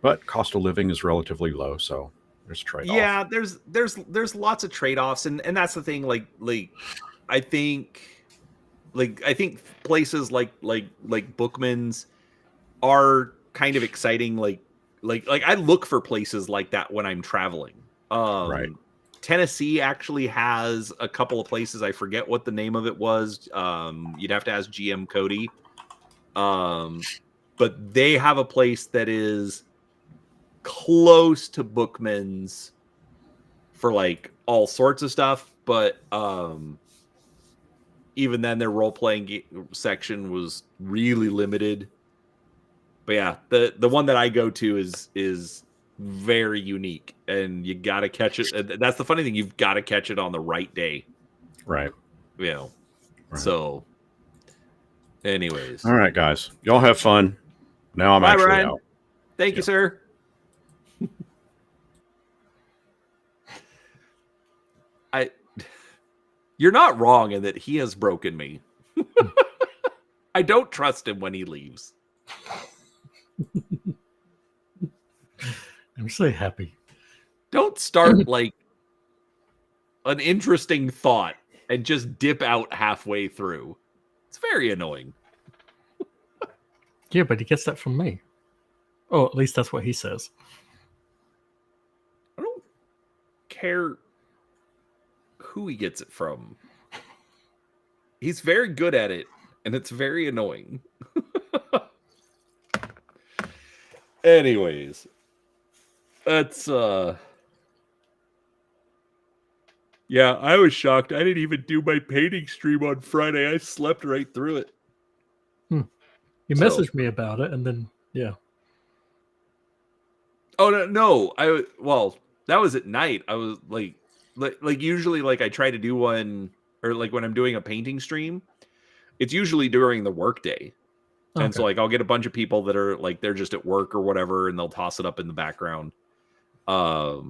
But cost of living is relatively low, so there's a trade-off. Yeah, there's lots of trade-offs, and that's the thing. I think places like Bookman's are kind of exciting. Like I look for places like that when I'm traveling. Right. Tennessee actually has a couple of places. I forget what the name of it was. You'd have to ask GM Cody. But they have a place that is close to Bookman's for like all sorts of stuff, but even then their role-playing section was really limited. But yeah, the one that I go to is very unique, and you got to catch it. That's the funny thing, you've got to catch it on the right day. Right. Right. So anyways. All right, guys. Y'all have fun. Now I'm actually Brian. out. Thank you, sir. You're not wrong in that he has broken me. I don't trust him when he leaves. I'm so happy. Don't start like an interesting thought and just dip out halfway through. It's very annoying. Yeah, but he gets that from me. Oh, at least that's what he says. I don't care who he gets it from. He's very good at it, and it's very annoying. Anyways, that's yeah, I was shocked. I didn't even do my painting stream on Friday. I slept right through it. You messaged me about it, and then yeah. Oh no! Well, that was at night. I was like usually like I try to do one, or like when I'm doing a painting stream, it's usually during the workday. Okay. And so like I'll get a bunch of people that are like they're just at work or whatever, and they'll toss it up in the background. I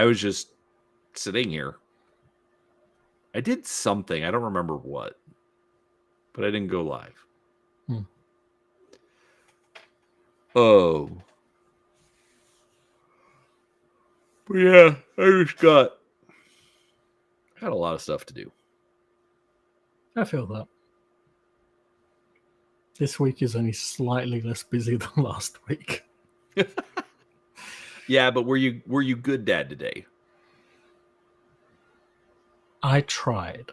was just sitting here. I did something. I don't remember what, but I didn't go live. Oh. But yeah, I got a lot of stuff to do. I feel that. This week is only slightly less busy than last week. Yeah, but were you good dad today? I tried.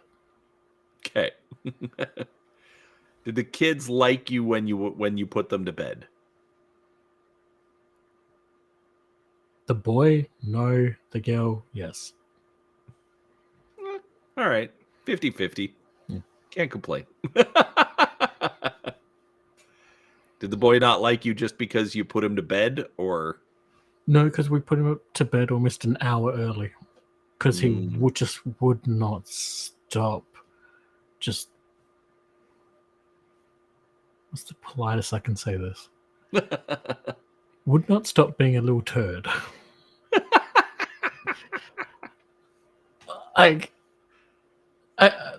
Okay. Did the kids like you when you put them to bed? The boy, no. The girl, yes. All right. 50-50. Yeah. Can't complain. Did the boy not like you just because you put him to bed, or? No, because we put him to bed almost an hour early. Because he would not stop. Just, what's the politest I can say this? Would not stop being a little turd.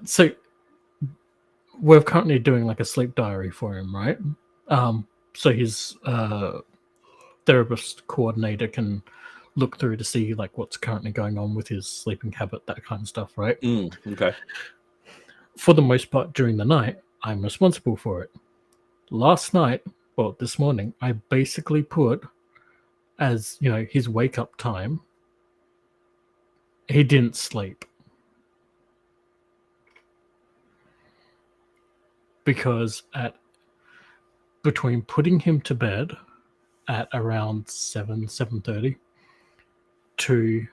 So we're currently doing like a sleep diary for him, right? So his therapist coordinator can look through to see like what's currently going on with his sleeping habit, that kind of stuff, right? Okay. For the most part, during the night, I'm responsible for it. Last night, well, this morning, I basically put as his wake up time. He didn't sleep because between putting him to bed at around 7:30 to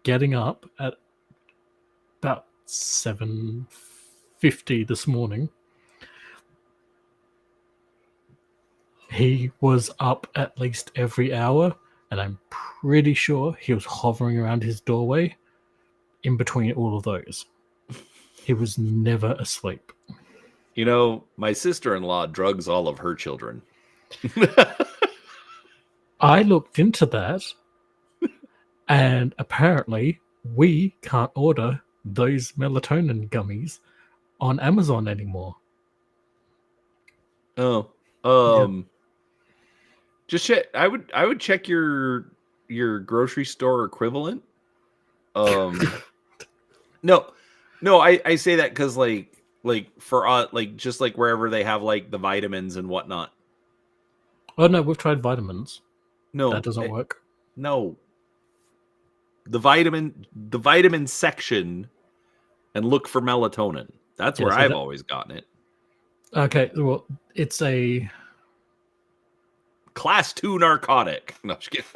getting up at about 7:50 this morning, he was up at least every hour, and I'm pretty sure he was hovering around his doorway in between all of those. He was never asleep. My sister-in-law drugs all of her children. I looked into that, and apparently we can't order those melatonin gummies on Amazon anymore. Oh. Just check. I would check your grocery store equivalent. No, I say that because like for like just like wherever they have like the vitamins and whatnot. Oh no, we've tried vitamins. No, That doesn't work. No. The vitamin section, and look for melatonin. That's where I've always gotten it. Okay, well, it's a Class 2 narcotic. No, just kidding.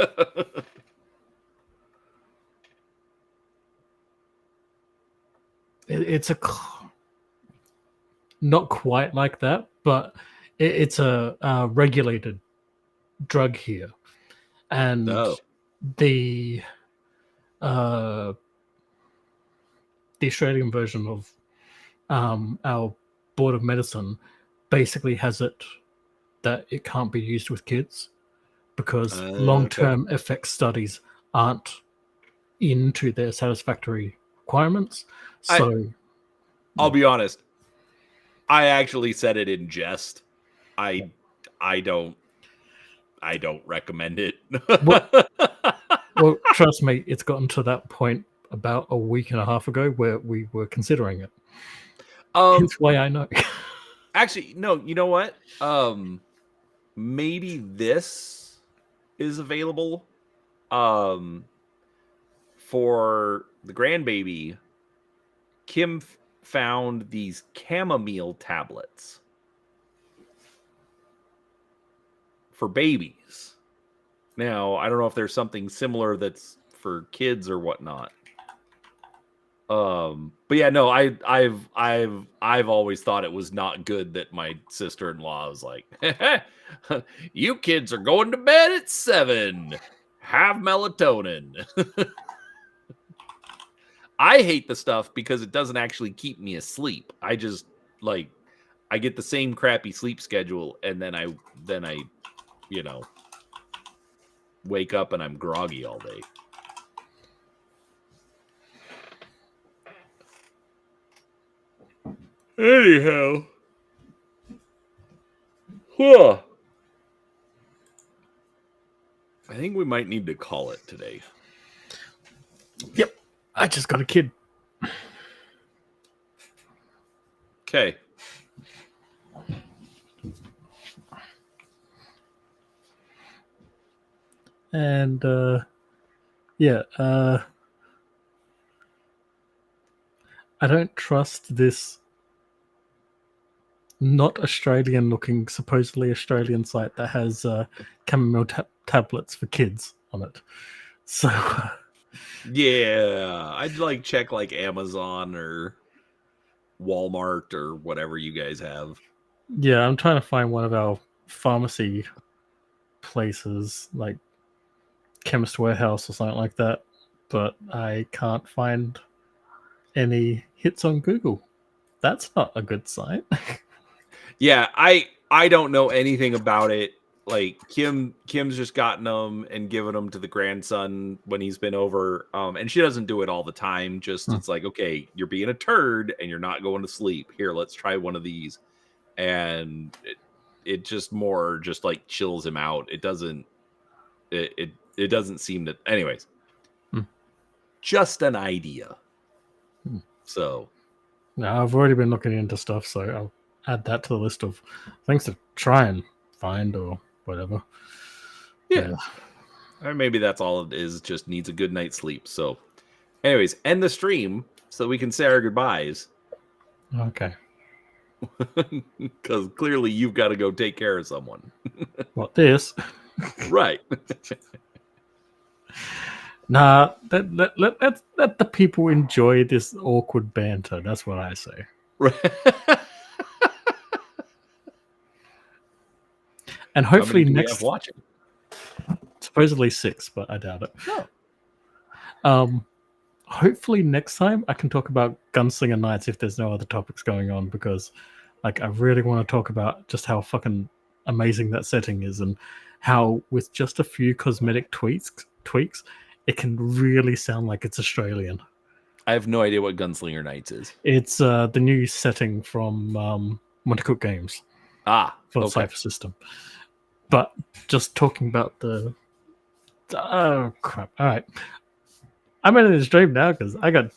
it's not quite like that, but it's a regulated drug here, and the Australian version of our Board of Medicine basically has it that it can't be used with kids because long-term effect studies aren't into their satisfactory requirements. So I'll be honest. I actually said it in jest. I don't recommend it. Well, trust me, it's gotten to that point about a week and a half ago where we were considering it. Hence why I know. Actually, no, you know what? Maybe this is available for the grandbaby. Kim found these chamomile tablets for babies. Now, I don't know if there's something similar that's for kids or whatnot. But yeah, no, I've always thought it was not good that my sister-in-law was like, you kids are going to bed at 7. Have melatonin. I hate the stuff because it doesn't actually keep me asleep. I just I get the same crappy sleep schedule, and then I wake up and I'm groggy all day. Anyhow. I think we might need to call it today. Yep. I just got a kid. Okay. And Yeah, I don't trust this not Australian looking, supposedly Australian site that has chamomile tablets for kids on it. So, Yeah, I'd like check like Amazon or Walmart or whatever you guys have. yeah, I'm trying to find one of our pharmacy places, like Chemist Warehouse or something like that, but I can't find any hits on Google. That's not a good sign. Yeah, I don't know anything about it. Like Kim's just gotten them and given them to the grandson when he's been over. And she doesn't do it all the time. Just it's like, okay, you're being a turd and you're not going to sleep. Here, let's try one of these. And it just more just like chills him out. It doesn't it doesn't seem to anyways. Just an idea. So No, I've already been looking into stuff, so I'll add that to the list of things to try and find or whatever. yeah. Or maybe that's all it is, just needs a good night's sleep. So anyways, end the stream so we can say our goodbyes. Okay. Because clearly you've got to go take care of someone. What, this? Right. Nah, let the people enjoy this awkward banter. That's what I say. Right. And hopefully How many do we next have watching? supposedly 6, but I doubt it. No. Hopefully next time I can talk about Gunslinger Knights if there's no other topics going on, because like I really want to talk about just how fucking amazing that setting is and how with just a few cosmetic tweaks it can really sound like it's Australian. I have no idea what Gunslinger Knights is. It's the new setting from Montecook Games for the Cypher system. But just talking about the oh crap! All right, I'm ending the stream now because I got